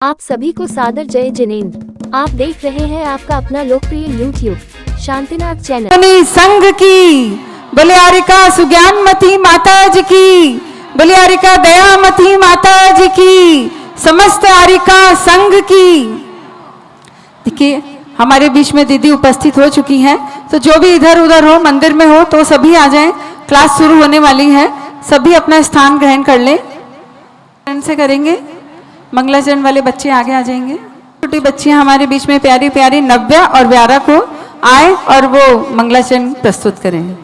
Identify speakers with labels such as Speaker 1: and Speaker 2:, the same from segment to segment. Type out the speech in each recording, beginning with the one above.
Speaker 1: आप सभी को सादर जय जिनेंद्र। आप देख रहे हैं आपका अपना लोकप्रिय YouTube शांतिनाथ चैनल।
Speaker 2: संघ की बलियारिका सुज्ञानमती माता जी की, बलियारिका दयामती माता जी की, समस्त आरिका संघ की। देखिए हमारे बीच में दीदी उपस्थित हो चुकी हैं, तो जो भी इधर उधर हो, मंदिर में हो, तो सभी आ जाएं। क्लास शुरू होने वाली है, सभी अपना स्थान ग्रहण कर लें। से करेंगे, मंगलाचरण वाले बच्चे आगे आ जाएंगे। छोटी बच्चियां हमारे बीच में प्यारी प्यारी नव्या और व्यारा को आए और वो मंगलाचरण प्रस्तुत करें।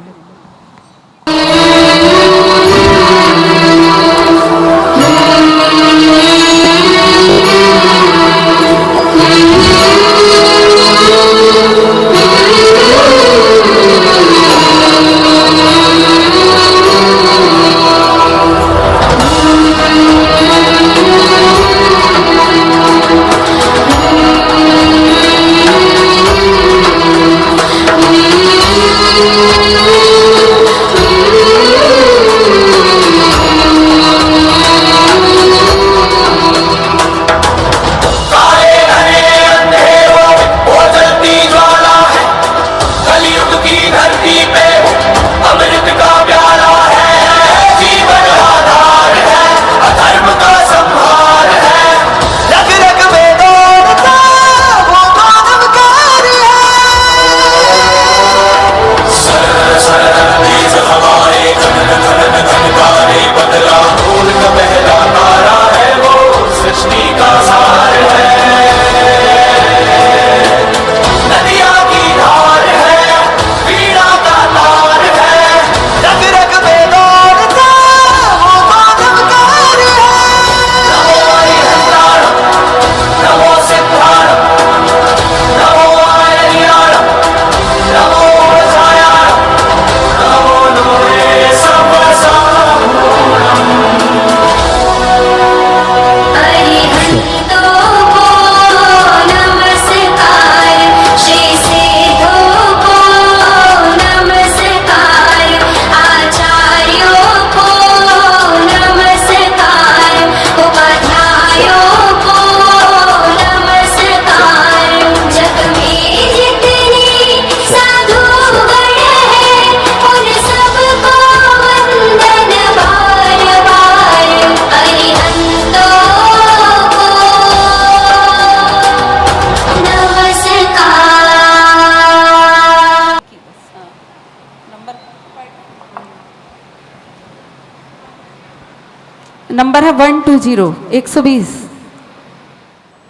Speaker 2: नंबर है 120 120।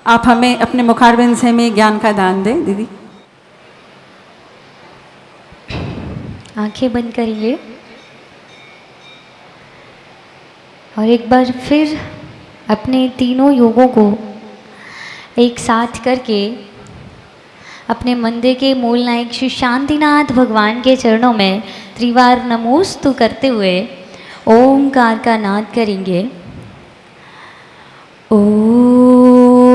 Speaker 2: आप हमें अपने मुखारबिंद से हमें ज्ञान का दान दें दीदी।
Speaker 3: आंखें बंद करिए और एक बार फिर अपने तीनों योगों को एक साथ करके अपने मंदिर के मूल नायक श्री शांतिनाथ भगवान के चरणों में त्रिवार नमोस्तु करते हुए ओमकार का नाद करेंगे। ओम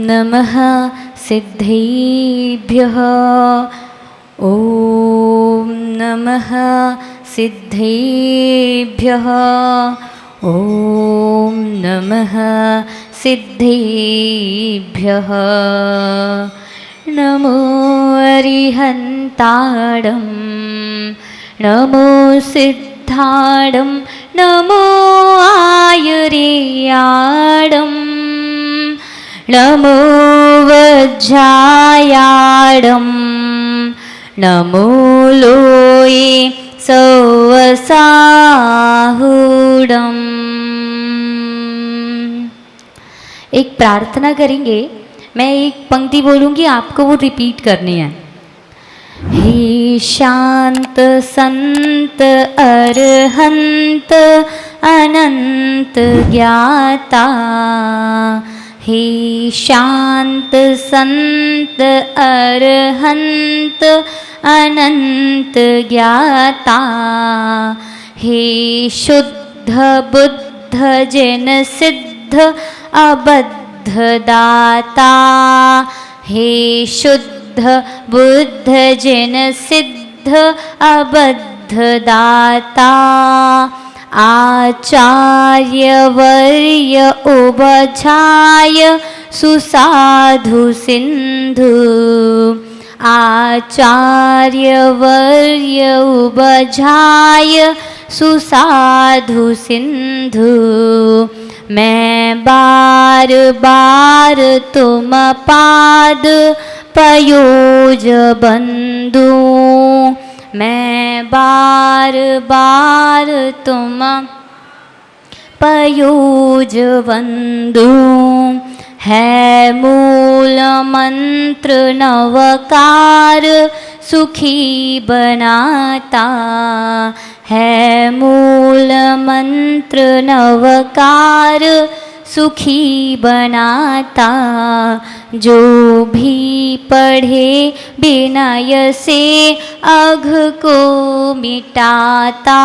Speaker 3: नमः सिद्धेभ्यः, ओम नमः सिद्धेभ्यः, ओम नमः सिद्धेभ्यः। नमो अरिहन्ताडं, नमो सिद्धाडं, नमो आयुर्याडं, नमो वज्रायाडं, नमो लोये सौवसाहुडं। एक प्रार्थना करेंगे, मैं एक पंक्ति बोलूँगी, आपको वो रिपीट करनी है। हे शांत संत अरहंत अनंत ज्ञाता, हे शांत संत अरहंत अनंत ज्ञाता, हे शुद्ध बुद्ध जन सिद्ध अबद्ध दाता, हे शुद्ध बुद्ध जन सिद्ध अबद्ध दाता, आचार्य वर्य उबझाय सुसाधु सिंधु, आचार्य वर्य उबझाय सुसाधु सिंधु, मैं बार बार तुम पाद पयोज बंधु, मैं बार बार तुम पयोज बंधु, है मूल मंत्र नवकार सुखी बनाता, है मूल मंत्र नवकार सुखी बनाता, जो भी पढ़े विनय से अघ को मिटाता,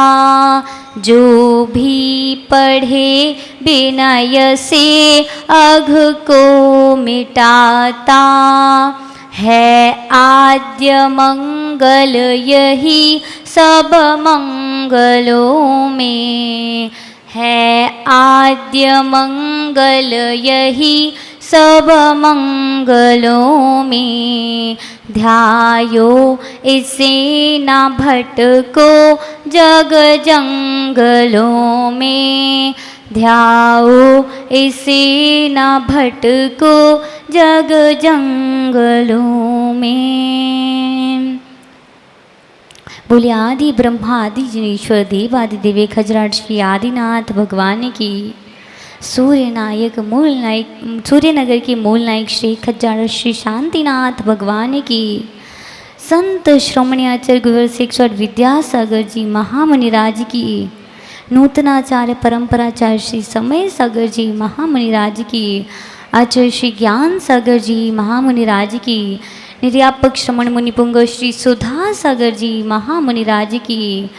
Speaker 3: जो भी पढ़े विनय से अघ को मिटाता, है आद्य मंगल यही सब मंगलों में, है आद्य मंगल यही सब मंगलों में, ध्यायो इसे न भटको जग जंगलों में, ध्याओ इसे न भटको जग जंगलों में। बोले आदि ब्रह्मा आदि जनेश्वर देव आदि देवे खजराट श्री आदिनाथ भगवान की, सूर्य नायक मूल नायक सूर्यनगर के मूल नायक श्री खज्जार श्री शांतिनाथ भगवान की, संत श्रोमण्याचार्य गुरुवर शिक्षक विद्यासागर जी महामुनिराज की, नूतनाचार्य परंपराचार्य श्री समय सागर जी महामुनिराज की, आचार्य श्री ज्ञान सागर जी महामुनिराज की, निर्यापक श्रमण मुनिपुंग श्री सुधा सागर जी महामुनिराज की,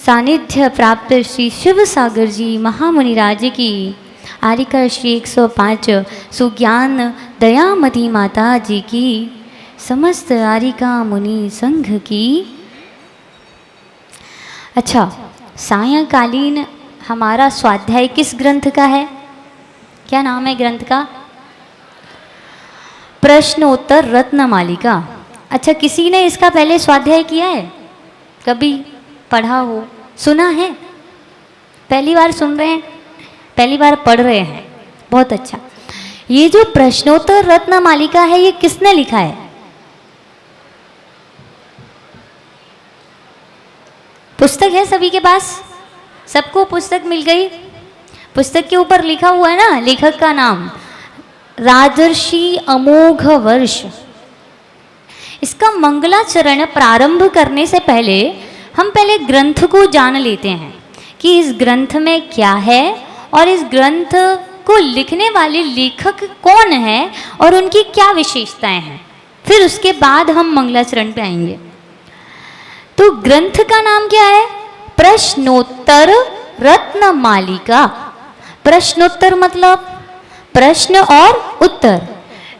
Speaker 3: सानिध्य प्राप्त श्री शिव सागर जी महामुनिराज की, आरिका श्री 105 सुज्ञान दयामती माता जी की, समस्त आरिका मुनि संघ की। अच्छा, सायंकालीन हमारा स्वाध्याय किस ग्रंथ का है? क्या नाम है ग्रंथ का? प्रश्नोत्तर रत्नमालिका। अच्छा, किसी ने इसका पहले स्वाध्याय किया है? कभी पढ़ा हो, सुना है? पहली बार सुन रहे हैं, पहली बार पढ़ रहे हैं, बहुत अच्छा। ये जो प्रश्नोत्तर रत्नमालिका है, ये किसने लिखा है? पुस्तक है सभी के पास? सबको पुस्तक मिल गई? पुस्तक के ऊपर लिखा हुआ है ना लेखक का नाम, राजर्षि अमोघ वर्ष। इसका मंगलाचरण प्रारंभ करने से पहले हम पहले ग्रंथ को जान लेते हैं कि इस ग्रंथ में क्या है और इस ग्रंथ को लिखने वाले लेखक कौन है और उनकी क्या विशेषताएं हैं। फिर उसके बाद हम मंगलाचरण पे आएंगे। तो ग्रंथ का नाम क्या है? प्रश्नोत्तर रत्नमालिका। प्रश्नोत्तर मतलब प्रश्न और उत्तर,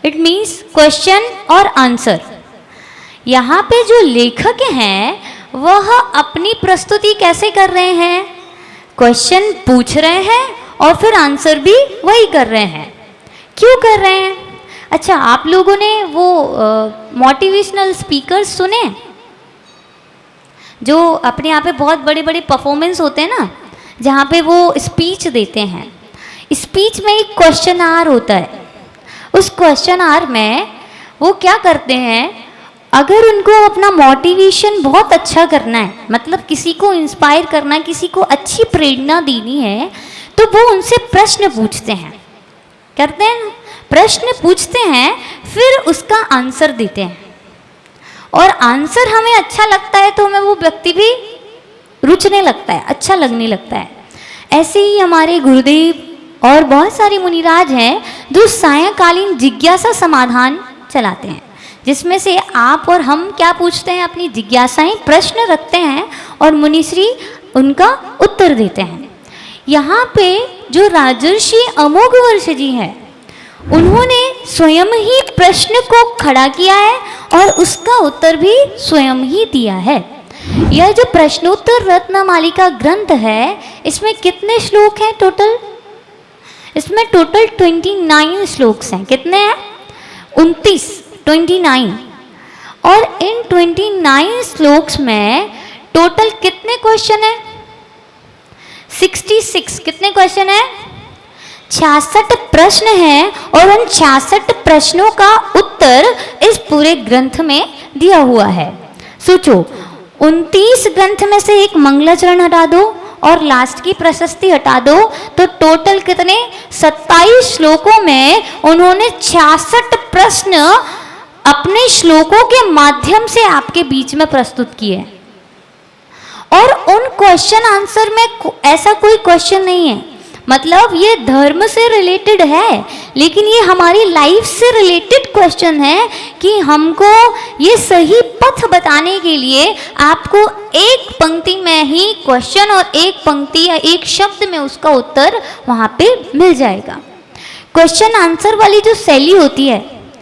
Speaker 3: इट मीन्स क्वेश्चन और आंसर। यहाँ पे जो लेखक हैं वह अपनी प्रस्तुति कैसे कर रहे हैं? क्वेश्चन पूछ रहे हैं और फिर आंसर भी वही कर रहे हैं। क्यों कर रहे हैं? अच्छा, आप लोगों ने वो मोटिवेशनल स्पीकर्स सुने जो अपने यहाँ पे बहुत बड़े बड़े परफॉर्मेंस होते हैं ना, जहाँ पे वो स्पीच देते हैं। स्पीच में एक क्वेश्चन आर होता है। उस क्वेश्चन आर में वो क्या करते हैं, अगर उनको अपना मोटिवेशन बहुत अच्छा करना है, मतलब किसी को इंस्पायर करना है, किसी को अच्छी प्रेरणा देनी है, तो वो उनसे प्रश्न पूछते हैं। करते हैं ना, प्रश्न पूछते हैं, फिर उसका आंसर देते हैं। और आंसर हमें अच्छा लगता है तो हमें वो व्यक्ति भी रुचने लगता है, अच्छा लगने लगता है। ऐसे ही हमारे गुरुदेव और बहुत सारे मुनिराज हैं जो सायंकालीन जिज्ञासा समाधान चलाते हैं, जिसमें से आप और हम क्या पूछते हैं, अपनी जिज्ञासाएं प्रश्न रखते हैं और मुनिश्री उनका उत्तर देते हैं। यहाँ पे जो राजर्षि अमोघवर्ष जी हैं, उन्होंने स्वयं ही प्रश्न को खड़ा किया है और उसका उत्तर भी स्वयं ही दिया है। यह जो प्रश्नोत्तर रत्नमालिका ग्रंथ है, इसमें कितने श्लोक हैं टोटल? इसमें टोटल 29 श्लोक्स हैं। कितने हैं? 29। और इन 29 श्लोक्स में टोटल कितने क्वेश्चन हैं? 66। कितने क्वेश्चन हैं? 66 प्रश्न हैं और उन 66 प्रश्नों का उत्तर इस पूरे ग्रंथ में दिया हुआ है। सोचो, 29 ग्रंथ में से एक मंगलाचरण हटा दो और लास्ट की प्रशस्ति हटा दो, तो टोटल कितने? 27 श्लोकों में उन्होंने 66 प्रश्न अपने श्लोकों के माध्यम से आपके बीच में प्रस्तुत किए। और उन क्वेश्चन आंसर में ऐसा कोई क्वेश्चन नहीं है, मतलब ये धर्म से रिलेटेड है, लेकिन ये हमारी लाइफ से रिलेटेड क्वेश्चन है कि हमको ये सही पथ बताने के लिए आपको एक पंक्ति में ही क्वेश्चन और एक पंक्ति या एक शब्द में उसका उत्तर वहाँ पे मिल जाएगा। क्वेश्चन आंसर वाली जो शैली होती है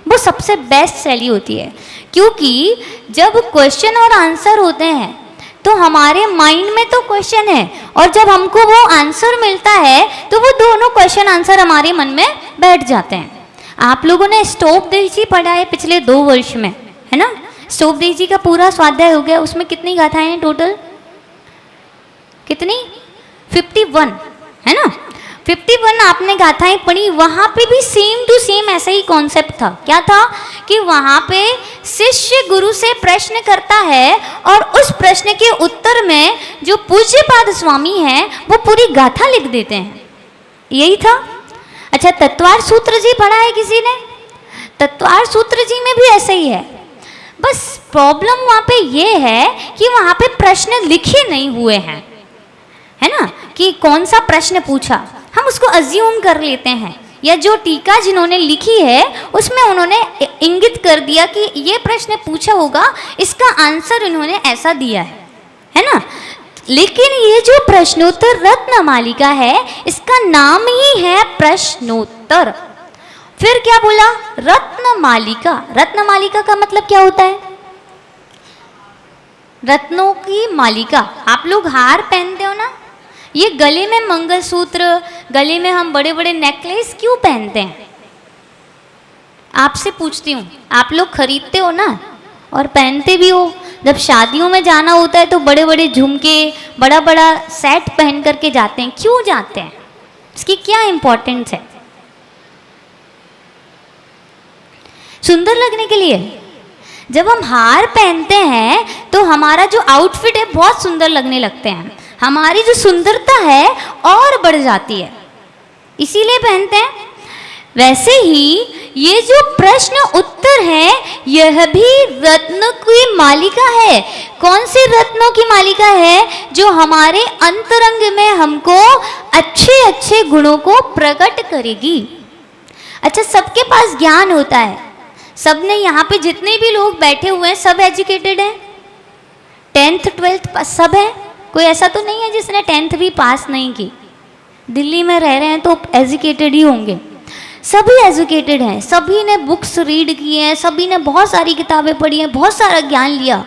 Speaker 3: वो सबसे बेस्ट शैली होती है, क्योंकि जब क्वेश्चन और आंसर होते हैं तो हमारे माइंड में तो क्वेश्चन है और जब हमको वो आंसर मिलता है तो वो दोनों क्वेश्चन आंसर हमारे मन में बैठ जाते हैं। आप लोगों ने स्टोपदेव जी पढ़ा है पिछले 2 वर्ष में, है ना? स्टोपदेव जी का पूरा स्वाध्याय हो गया। उसमें कितनी गाथाएं हैं टोटल? कितनी? 51, है ना? 51 आपने गाथाएं पढ़ी। वहाँ पे भी सेम टू सेम ऐसा ही कॉन्सेप्ट था। क्या था कि वहाँ पे शिष्य गुरु से प्रश्न करता है और उस प्रश्न के उत्तर में जो पूज्यपाद स्वामी हैं वो पूरी गाथा लिख देते हैं। यही था। अच्छा, तत्वार सूत्र जी पढ़ा है किसी ने? तत्वार सूत्र जी में भी ऐसा ही है। बस प्रॉब्लम वहाँ पे ये है कि वहाँ पे प्रश्न लिखे नहीं हुए हैं, है ना? कि कौन सा प्रश्न पूछा, हम उसको अज्यूम कर लेते हैं, या जो टीका जिन्होंने लिखी है उसमें उन्होंने इंगित कर दिया कि ये प्रश्न पूछा होगा, इसका आंसर इन्होंने ऐसा दिया है ना? लेकिन ये जो प्रश्नोत्तर रत्नमालिका है, इसका नाम ही है प्रश्नोत्तर। फिर क्या बोला? रत्नमालिका। रत्नमालिका का मतलब क्या होता है? रत्नों की मालिका। आप लोग हार पहनते हो ना, ये गले में मंगलसूत्र, गले में हम बड़े बड़े नेकलेस क्यों पहनते हैं? आपसे पूछती हूँ, आप लोग खरीदते हो ना और पहनते भी हो। जब शादियों में जाना होता है तो बड़े बड़े झुमके, बड़ा बड़ा सेट पहन करके जाते हैं। क्यों जाते हैं? इसकी क्या इम्पोर्टेंस है? सुंदर लगने के लिए। जब हम हार पहनते हैं तो हमारा जो आउटफिट है बहुत सुंदर लगने लगते हैं, हमारी जो सुंदरता है और बढ़ जाती है, इसीलिए पहनते हैं। वैसे ही ये जो प्रश्न उत्तर है, यह भी रत्नों की मालिका है। कौन से रत्नों की मालिका है? जो हमारे अंतरंग में हमको अच्छे अच्छे गुणों को प्रकट करेगी। अच्छा, सबके पास ज्ञान होता है, सबने यहाँ पे जितने भी लोग बैठे हुए हैं सब एजुकेटेड हैं, 10th 12th सब है। कोई ऐसा तो नहीं है जिसने 10th भी पास नहीं की। दिल्ली में रह रहे हैं तो एजुकेटेड ही होंगे। सभी एजुकेटेड हैं, सभी ने बुक्स रीड की हैं, सभी ने बहुत सारी किताबें पढ़ी हैं, बहुत सारा ज्ञान लिया।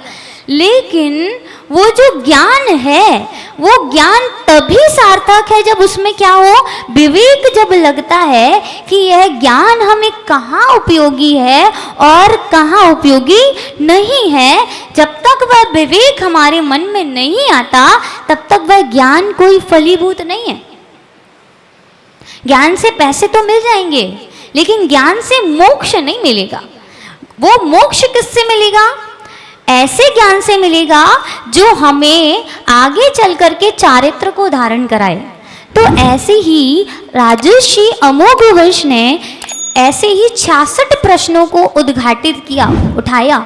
Speaker 3: लेकिन वो जो ज्ञान है, वो ज्ञान तभी सार्थक है जब उसमें क्या हो? विवेक जब लगता है कि यह ज्ञान हमें कहाँ उपयोगी है और कहाँ उपयोगी नहीं है। जब तक वह विवेक हमारे मन में नहीं आता, तब तक वह ज्ञान कोई फलीभूत नहीं है। ज्ञान से पैसे तो मिल जाएंगे, लेकिन ज्ञान से मोक्ष नहीं मिलेगा। वो मोक्ष किससे मिलेगा? ऐसे ज्ञान से मिलेगा जो हमें आगे चल करके चारित्र को धारण कराए। तो ऐसे ही राजर्षि अमोघवर्ष ने ऐसे ही 66 प्रश्नों को उद्घाटित किया, उठाया।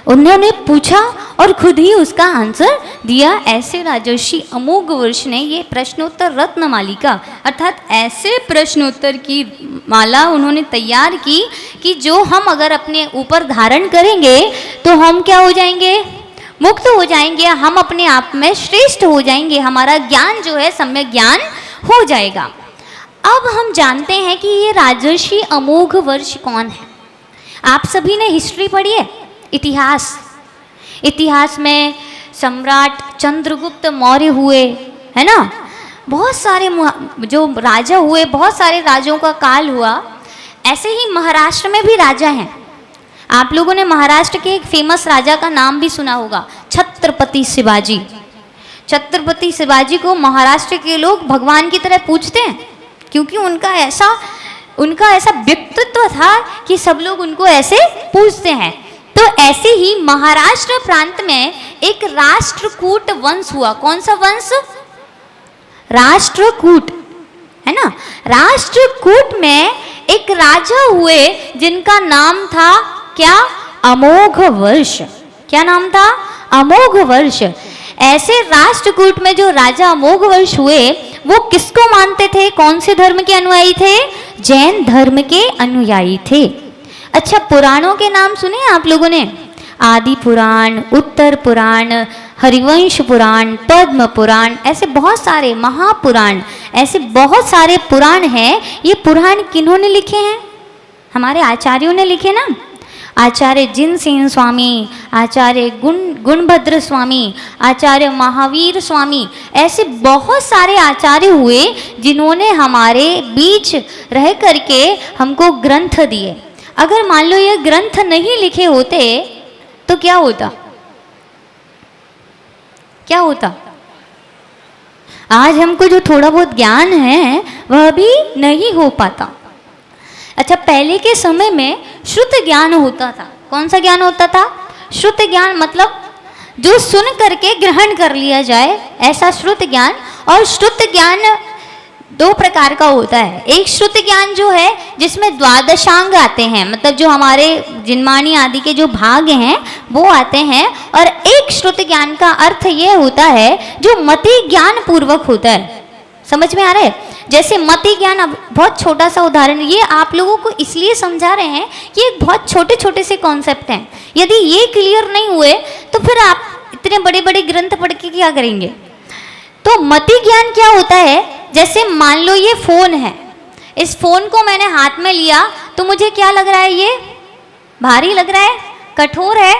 Speaker 3: उन्होंने पूछा और खुद ही उसका आंसर दिया। ऐसे राजर्षि अमोघ वर्ष ने ये प्रश्नोत्तर रत्न मालिका अर्थात ऐसे प्रश्नोत्तर की माला उन्होंने तैयार की कि जो हम अगर अपने ऊपर धारण करेंगे तो हम क्या हो जाएंगे, मुक्त हो जाएंगे, हम अपने आप में श्रेष्ठ हो जाएंगे, हमारा ज्ञान जो है सम्यक ज्ञान हो जाएगा। अब हम जानते हैं कि ये राजर्षि अमोघ वर्ष कौन है। आप सभी ने हिस्ट्री पढ़ी है, इतिहास में सम्राट चंद्रगुप्त मौर्य हुए, है ना, बहुत सारे जो राजा हुए, बहुत सारे राजाओं का काल हुआ। ऐसे ही महाराष्ट्र में भी राजा हैं। आप लोगों ने महाराष्ट्र के एक फेमस राजा का नाम भी सुना होगा, छत्रपति शिवाजी। छत्रपति शिवाजी को महाराष्ट्र के लोग भगवान की तरह पूजते हैं क्योंकि उनका ऐसा व्यक्तित्व था कि सब लोग उनको ऐसे पूजते हैं। तो ऐसे ही महाराष्ट्र प्रांत में एक राष्ट्रकूट वंश हुआ। कौन सा वंश? राष्ट्रकूट, है ना। राष्ट्रकूट में एक राजा हुए जिनका नाम था क्या? अमोघ वर्ष। क्या नाम था? अमोघ वर्ष। ऐसे राष्ट्रकूट में जो राजा अमोघ वर्ष हुए वो किसको मानते थे? कौन से धर्म के अनुयायी थे? जैन धर्म के अनुयायी थे। अच्छा, पुराणों के नाम सुने आप लोगों ने? आदि पुराण, उत्तर पुराण, हरिवंश पुराण, पद्म पुराण, ऐसे बहुत सारे महापुराण, ऐसे बहुत सारे पुराण हैं। ये पुराण किन्होंने लिखे हैं? हमारे आचार्यों ने लिखे ना। आचार्य जिनसेन स्वामी, आचार्य गुणभद्र स्वामी, आचार्य महावीर स्वामी, ऐसे बहुत सारे आचार्य हुए जिन्होंने हमारे बीच रह करके हमको ग्रंथ दिए। अगर मान लो ये ग्रंथ नहीं लिखे होते तो क्या होता? क्या होता? आज हमको जो थोड़ा बहुत ज्ञान है वह भी नहीं हो पाता। अच्छा, पहले के समय में श्रुत ज्ञान होता था। कौन सा ज्ञान होता था? श्रुत ज्ञान मतलब जो सुन करके ग्रहण कर लिया जाए, ऐसा श्रुत ज्ञान। और श्रुत ज्ञान दो प्रकार का होता है। एक श्रुत ज्ञान जो है जिसमें द्वादशांग आते हैं, मतलब जो हमारे जिनमानी आदि के जो भाग हैं वो आते हैं। और एक श्रुत ज्ञान का अर्थ ये होता है जो मति ज्ञान पूर्वक होता है। समझ में आ रहा है? जैसे मति ज्ञान, अब बहुत छोटा सा उदाहरण, ये आप लोगों को इसलिए समझा रहे हैं कि एक बहुत छोटे छोटे से कॉन्सेप्ट हैं। यदि ये क्लियर नहीं हुए तो फिर आप इतने बड़े बड़े ग्रंथ पढ़ के क्या करेंगे? तो मति ज्ञान क्या होता है? जैसे मान लो ये फोन है, इस फोन को मैंने हाथ में लिया तो मुझे क्या लग रहा है? ये भारी लग रहा है, कठोर है।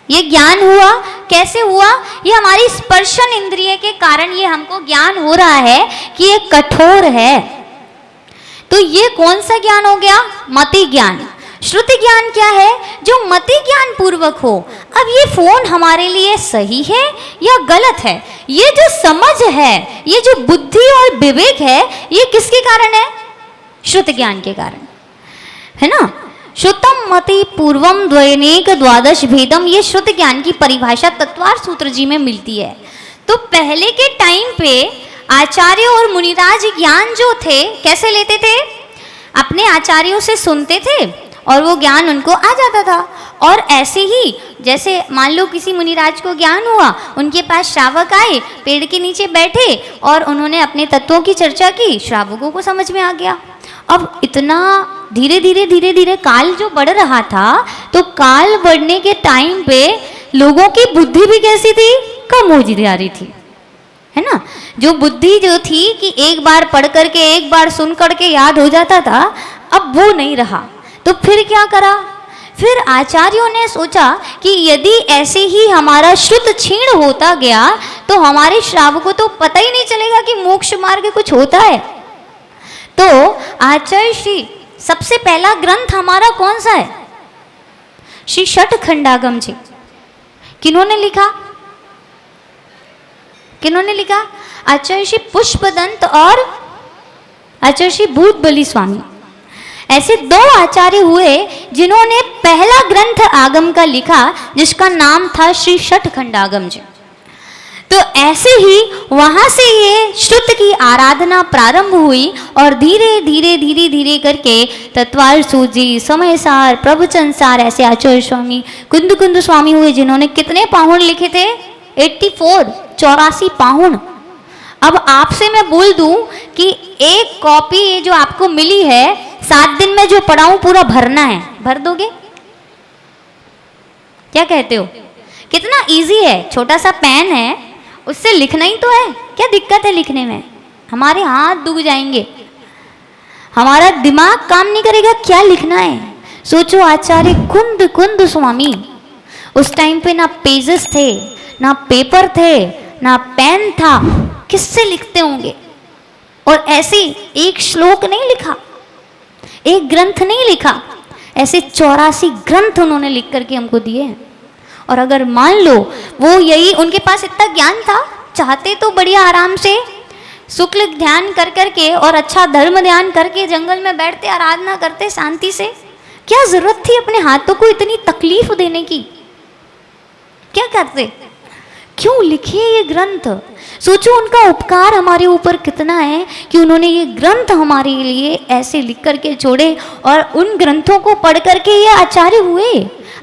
Speaker 3: ये ज्ञान हुआ। कैसे हुआ? ये हमारी स्पर्शन इंद्रिय के कारण ये हमको ज्ञान हो रहा है कि ये कठोर है। तो ये कौन सा ज्ञान हो गया? मति ज्ञान। श्रुति ज्ञान क्या है? जो मति ज्ञान पूर्वक हो। अब ये फोन हमारे लिए सही है या गलत है, ये जो समझ है, ये जो बुद्धि और विवेक है, ये किसके कारण है? श्रुत ज्ञान के कारण, है ना। श्रुतम मति पूर्वम द्वयनेक द्वादश भेदम, ये श्रुत ज्ञान की परिभाषा तत्वार सूत्र जी में मिलती है। तो पहले के टाइम पे आचार्य और मुनिराज ज्ञान जो थे कैसे लेते थे? अपने आचार्यों से सुनते थे और वो ज्ञान उनको आ जाता था। और ऐसे ही जैसे मान लो किसी मुनिराज को ज्ञान हुआ, उनके पास श्रावक आए, पेड़ के नीचे बैठे और उन्होंने अपने तत्वों की चर्चा की, श्रावकों को समझ में आ गया। अब इतना धीरे धीरे काल जो बढ़ रहा था, तो काल बढ़ने के टाइम पे लोगों की बुद्धि भी कैसी थी? कम हो जा रही थी, है ना। जो बुद्धि जो थी कि एक बार पढ़ करके, एक बार सुन करके याद हो जाता था, अब वो नहीं रहा। तो फिर क्या करा? फिर आचार्यों ने सोचा कि यदि ऐसे ही हमारा श्रुत क्षीण होता गया तो हमारे श्रावकों को तो पता ही नहीं चलेगा कि मोक्ष मार्ग कुछ होता है। तो आचार्य श्री सबसे पहला ग्रंथ हमारा कौन सा है? श्री षट खंडागम जी। किन्होंने लिखा? किन्होंने लिखा? आचार्य श्री पुष्पदंत और आचार्य श्री भूतबली स्वामी। ऐसे दो आचार्य हुए जिन्होंने पहला ग्रंथ आगम का लिखा, जिसका नाम था श्री षट खंडागम जी। तो ऐसे ही वहां से ये श्रुत की आराधना प्रारंभ हुई और धीरे धीरे धीरे धीरे करके तत्वाल सूजी, समय सार, प्रवचन सार, ऐसे आचार्य स्वामी कुंद कुंद स्वामी हुए जिन्होंने कितने पाहुन लिखे थे? 84 पाहुन। अब आपसे मैं बोल दूं कि एक कॉपी जो आपको मिली है 7 दिन में जो पढ़ाऊं पूरा भरना है, भर दोगे? क्या कहते हो? कितना इजी है, छोटा सा पेन है उससे लिखना ही तो है, क्या दिक्कत है लिखने में? हमारे हाथ दुख जाएंगे, हमारा दिमाग काम नहीं करेगा, क्या लिखना है? सोचो आचार्य कुंद कुंद स्वामी, उस टाइम पे ना पेजेस थे, ना पेपर थे, ना पेन था, किससे लिखते होंगे? और ऐसे एक श्लोक नहीं लिखा, एक ग्रंथ नहीं लिखा, ऐसे 84 ग्रंथ उन्होंने लिख करके हमको दिए हैं। और अगर मान लो वो यही, उनके पास इतना ज्ञान था, चाहते तो बढ़िया आराम से शुक्ल ध्यान कर करके और अच्छा धर्म ध्यान करके जंगल में बैठते आराधना करते शांति से, क्या जरूरत थी अपने हाथों को इतनी तकलीफ देने की? क्या करते? क्यों लिखे ये ग्रंथ? सोचो उनका उपकार हमारे ऊपर कितना है कि उन्होंने ये ग्रंथ हमारे लिए ऐसे लिख करके छोड़े और उन ग्रंथों को पढ़ करके ये आचार्य हुए।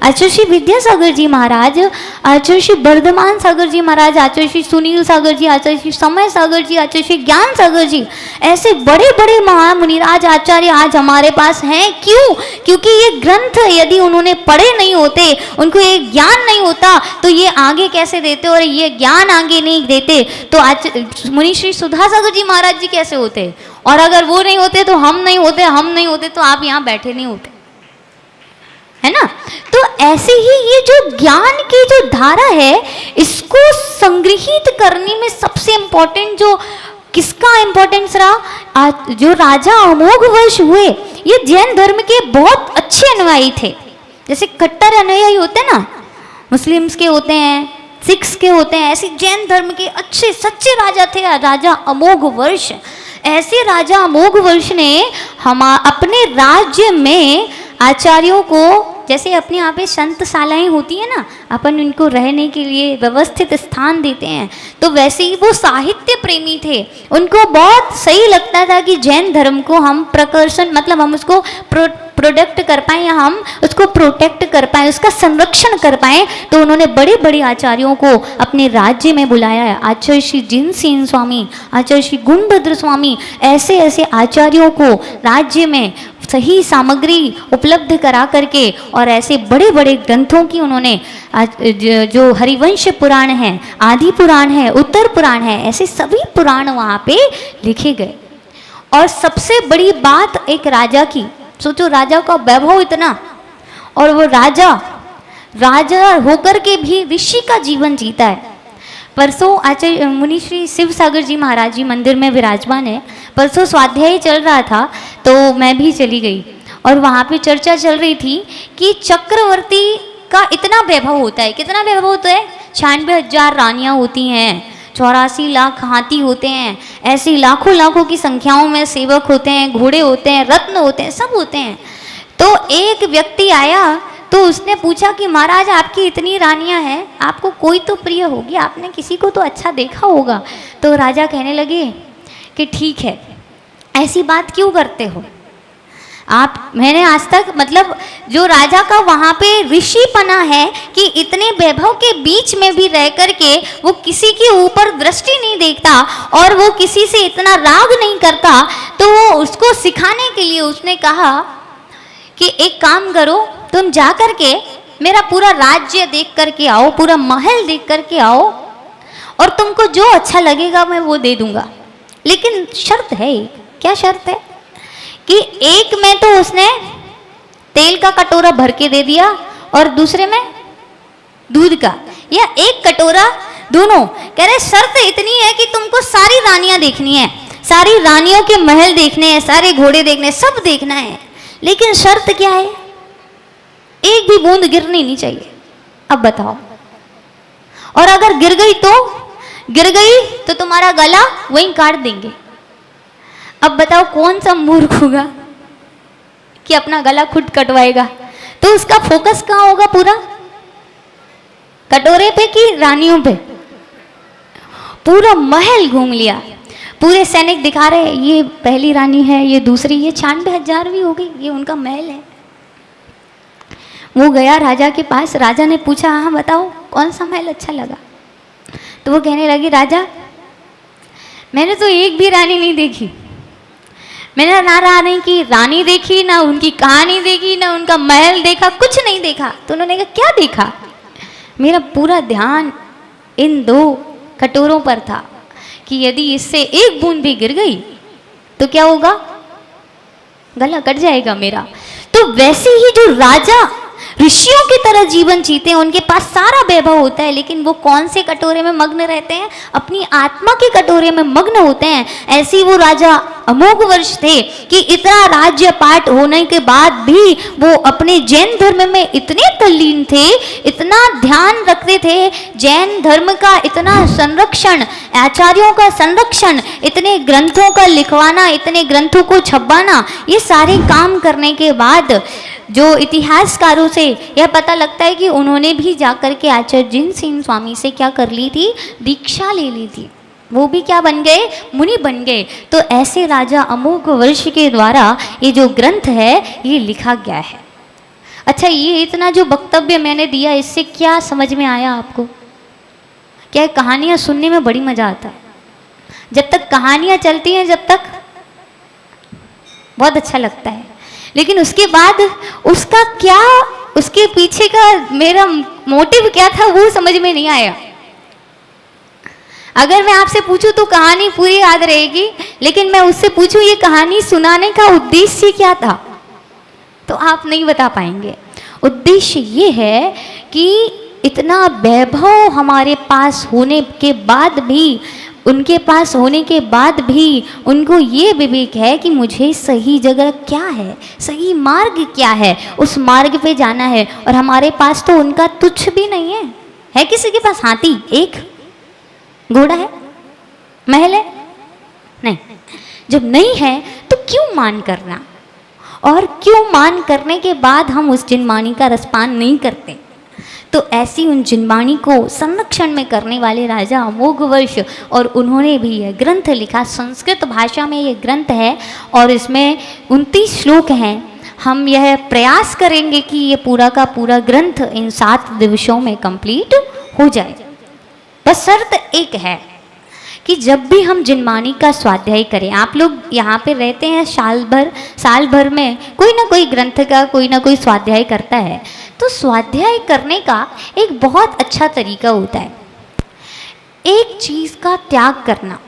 Speaker 3: आचार्य श्री विद्यासागर जी महाराज, आचार्य श्री वर्धमान सागर जी महाराज, आचार्य श्री सुनील सागर जी, आचार्य श्री समय सागर जी, आचार्य श्री ज्ञान सागर जी, ऐसे बड़े बड़े महामुनिराज आचार्य आज हमारे पास हैं। क्यों? क्योंकि ये ग्रंथ यदि उन्होंने पढ़े नहीं होते, उनको ये ज्ञान नहीं होता, तो ये आगे कैसे देते? और ये ज्ञान आगे नहीं देते तो आज मुनि श्री सुधा सागर जी महाराज जी कैसे होते? और अगर वो नहीं होते तो हम नहीं होते, हम नहीं होते तो आप यहाँ बैठे नहीं होते, है ना? तो ऐसे ही ये जो ज्ञान की जो धारा है, इसको संग्रहित करने में सबसे इंपॉर्टेंट जो किसका इंपॉर्टेंस रहा? जो राजा अमोघ वर्ष हुए, ये जैन धर्म के बहुत अच्छे अनुयायी थे। जैसे कट्टर अनुयायी होते ना, मुस्लिम्स के होते हैं, सिख्स के होते हैं, ऐसे जैन धर्म के अच्छे सच्चे राजा थे राजा अमोघ वर्ष। ऐसे राजा अमोघ वर्ष ने अपने राज्य में आचार्यों को, जैसे अपने यहाँ पे संतशालाएं होती है ना, अपन उनको रहने के लिए व्यवस्थित स्थान देते हैं, तो वैसे ही वो साहित्य प्रेमी थे। उनको बहुत सही लगता था कि जैन धर्म को हम प्रकर्षण, मतलब हम उसको प्रोडक्ट कर पाएँ या हम उसको प्रोटेक्ट कर पाएँ, उसका संरक्षण कर पाएँ। तो उन्होंने बड़े बड़े आचार्यों को अपने राज्य में बुलाया है। आचार्य श्री जिनसेन स्वामी, आचार्य श्री गुणभद्र स्वामी, ऐसे ऐसे आचार्यों को राज्य में सही सामग्री उपलब्ध करा करके और ऐसे बड़े बड़े ग्रंथों की उन्होंने, जो हरिवंश पुराण है, आदि पुराण है, उत्तर पुराण है, ऐसे सभी पुराण वहाँ पे लिखे गए। और सबसे बड़ी बात एक राजा की, सोचो राजा का वैभव इतना, और वो राजा होकर के भी ऋषि का जीवन जीता है। परसों आचार्य मुनि श्री शिव सागर जी महाराज जी मंदिर में विराजमान है। परसों स्वाध्याय चल रहा था तो मैं भी चली गई और वहाँ पे चर्चा चल रही थी कि चक्रवर्ती का इतना वैभव होता है। कितना वैभव होता है? 96,000 रानियाँ होती हैं, 84 लाख हाथी होते हैं, ऐसी लाखों लाखों की संख्याओं में सेवक होते हैं, घोड़े होते हैं, रत्न होते हैं, सब होते हैं। तो एक व्यक्ति आया तो उसने पूछा कि महाराज आपकी इतनी रानियां हैं, आपको कोई तो प्रिय होगी, आपने किसी को तो अच्छा देखा होगा। तो राजा कहने लगे कि ठीक है, ऐसी बात क्यों करते हो आप? मैंने आज तक, मतलब जो राजा का वहाँ पे ऋषिपना है कि इतने वैभव के बीच में भी रह करके वो किसी के ऊपर दृष्टि नहीं देखता और वो किसी से इतना राग नहीं करता, तो वो उसको सिखाने के लिए उसने कहा कि एक काम करो, तुम जा करके मेरा पूरा राज्य देख करके आओ, पूरा महल देख करके आओ, और तुमको जो अच्छा लगेगा मैं वो दे दूंगा। लेकिन शर्त है एक। क्या शर्त है? कि एक में तो उसने तेल का कटोरा भर के दे दिया और दूसरे में दूध का, या एक कटोरा दोनों। कह रहे शर्त इतनी है कि तुमको सारी रानियां देखनी है, सारी रानियों के महल देखने हैं, सारे घोड़े देखने, सब देखना है। लेकिन शर्त क्या है? एक भी बूंद गिरनी नहीं चाहिए। अब बताओ, और अगर गिर गई तो तुम्हारा गला वहीं काट देंगे। अब बताओ कौन सा मूर्ख होगा कि अपना गला खुद कटवाएगा? तो उसका फोकस कहाँ होगा? पूरा कटोरे पे कि रानियों पे? पूरा महल घूम लिया, पूरे सैनिक दिखा रहे ये पहली रानी है, ये दूसरी, ये 96,000 भी हो गई, ये उनका महल है। वो गया राजा के पास, राजा ने पूछा हाँ बताओ कौन सा महल अच्छा लगा। तो वो कहने लगी राजा मैंने तो एक भी रानी नहीं देखी, मैंने ना रानी की रानी देखी, ना उनकी कहानी देखी, ना उनका महल देखा, कुछ नहीं देखा। तो उन्होंने कहा क्या देखा? मेरा पूरा ध्यान इन 2 कटोरों पर था कि यदि इससे एक बूंद भी गिर गई तो क्या होगा, गला कट जाएगा मेरा। तो वैसे ही जो राजा ऋषियों की तरह जीवन जीते हैं, उनके पास सारा वैभव होता है, लेकिन वो कौन से कटोरे में मग्न रहते हैं? अपनी आत्मा के कटोरे में मग्न होते हैं। ऐसे ही वो राजा अमोघ वर्ष थे कि इतना राज्य पाट होने के बाद भी वो अपने जैन धर्म में इतने तल्लीन थे, इतना ध्यान रखते थे, जैन धर्म का इतना संरक्षण, आचार्यों का संरक्षण, इतने ग्रंथों का लिखवाना, इतने ग्रंथों को छपवाना, ये सारे काम करने के बाद जो इतिहासकारों से यह पता लगता है कि उन्होंने भी जाकर के आचार्य जिनसेन स्वामी से क्या कर ली थी, दीक्षा ले ली थी। वो भी क्या बन गए, मुनि बन गए। तो ऐसे राजा अमोघ वर्ष के द्वारा ये जो ग्रंथ है ये लिखा गया है। अच्छा, ये इतना जो वक्तव्य मैंने दिया इससे क्या समझ में आया आपको? क्या कहानियाँ सुनने में बड़ी मज़ा आता है, जब तक कहानियाँ चलती हैं जब तक बहुत अच्छा लगता है, लेकिन उसके बाद उसका क्या, उसके पीछे का मेरा मोटिव क्या था वो समझ में नहीं आया। अगर मैं आपसे पूछूं तो कहानी पूरी याद रहेगी, लेकिन मैं उससे पूछूं ये कहानी सुनाने का उद्देश्य क्या था तो आप नहीं बता पाएंगे। उद्देश्य ये है कि इतना वैभव हमारे पास होने के बाद भी, उनके पास होने के बाद भी उनको ये विवेक है कि मुझे सही जगह क्या है, सही मार्ग क्या है, उस मार्ग पे जाना है। और हमारे पास तो उनका तुच्छ भी नहीं है। है किसी के पास हाथी, एक घोड़ा है, महल है? नहीं। जब नहीं है तो क्यों मान करना, और क्यों मान करने के बाद हम उस जिनवाणी का रसपान नहीं करते। तो ऐसी उन जिनवाणी को संरक्षण में करने वाले राजा अमोघ वर्ष, और उन्होंने भी यह ग्रंथ लिखा। संस्कृत भाषा में यह ग्रंथ है और इसमें 29 श्लोक हैं। हम यह प्रयास करेंगे कि ये पूरा का पूरा ग्रंथ इन 7 दिवसों में कंप्लीट हो जाए। बस शर्त एक है कि जब भी हम जिनवाणी का स्वाध्याय करें, आप लोग यहाँ पे रहते हैं साल भर में कोई ना कोई ग्रंथ का कोई ना कोई स्वाध्याय करता है, तो स्वाध्याय करने का एक बहुत अच्छा तरीका होता है एक चीज़ का त्याग करना,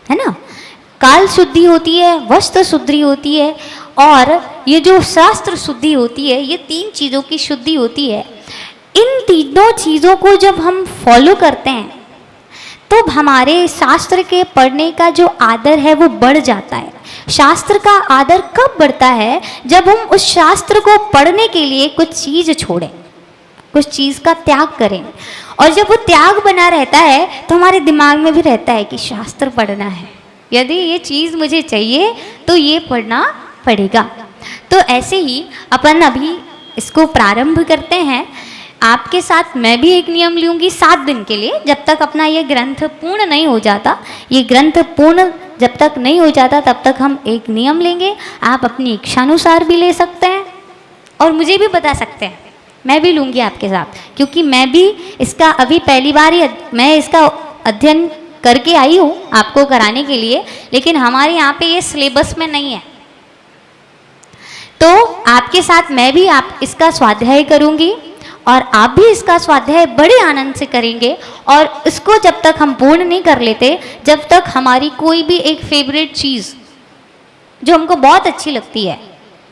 Speaker 3: है ना। काल शुद्धि होती है, वस्त्र शुद्धि होती है, और ये जो शास्त्र शुद्धि होती है, ये 3 चीज़ों की शुद्धि होती है। इन तीनों चीज़ों को जब हम फॉलो करते हैं तो हमारे शास्त्र के पढ़ने का जो आदर है वो बढ़ जाता है। शास्त्र का आदर कब बढ़ता है? जब हम उस शास्त्र को पढ़ने के लिए कुछ चीज़ छोड़ें, कुछ चीज़ का त्याग करें। और जब वो त्याग बना रहता है तो हमारे दिमाग में भी रहता है कि शास्त्र पढ़ना है, यदि ये चीज़ मुझे चाहिए तो ये पढ़ना पड़ेगा। तो ऐसे ही अपन अभी इसको प्रारंभ करते हैं। आपके साथ मैं भी एक नियम लूँगी 7 दिन के लिए, जब तक अपना ये ग्रंथ पूर्ण नहीं हो जाता। ये ग्रंथ पूर्ण जब तक नहीं हो जाता तब तक हम एक नियम लेंगे। आप अपनी इच्छानुसार भी ले सकते हैं और मुझे भी बता सकते हैं, मैं भी लूँगी आपके साथ, क्योंकि मैं भी इसका अभी पहली बार ही मैं इसका अध्ययन करके आई हूँ आपको कराने के लिए, लेकिन हमारे यहाँ पे ये सिलेबस में नहीं है। तो आपके साथ मैं भी आप इसका स्वाध्याय करूँगी और आप भी इसका स्वाध्याय बड़े आनंद से करेंगे। और इसको जब तक हम पूर्ण नहीं कर लेते, जब तक हमारी कोई भी एक फेवरेट चीज़ जो हमको बहुत अच्छी लगती है,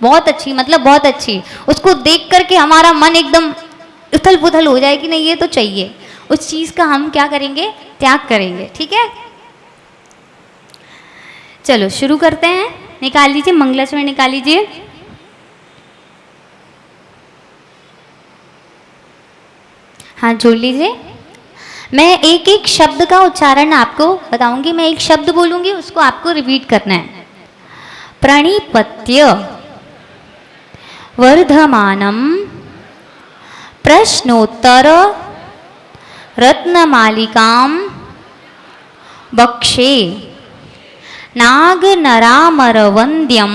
Speaker 3: बहुत अच्छी मतलब बहुत अच्छी, उसको देख करके हमारा मन एकदम उथल पुथल हो जाए कि नहीं ये तो चाहिए, उस चीज़ का हम क्या करेंगे? त्याग करेंगे। ठीक है, चलो शुरू करते हैं। निकाल लीजिए मंगलाचरण, निकाल लीजिए। हाँ, जोड़ लीजिए। मैं एक एक शब्द का उच्चारण आपको बताऊंगी। मैं एक शब्द बोलूंगी, उसको आपको रिपीट करना है। प्रणिपत्य वर्धमानम प्रश्नोत्तर रत्नमालिकाम वक्षे नाग नरामर वंद्यम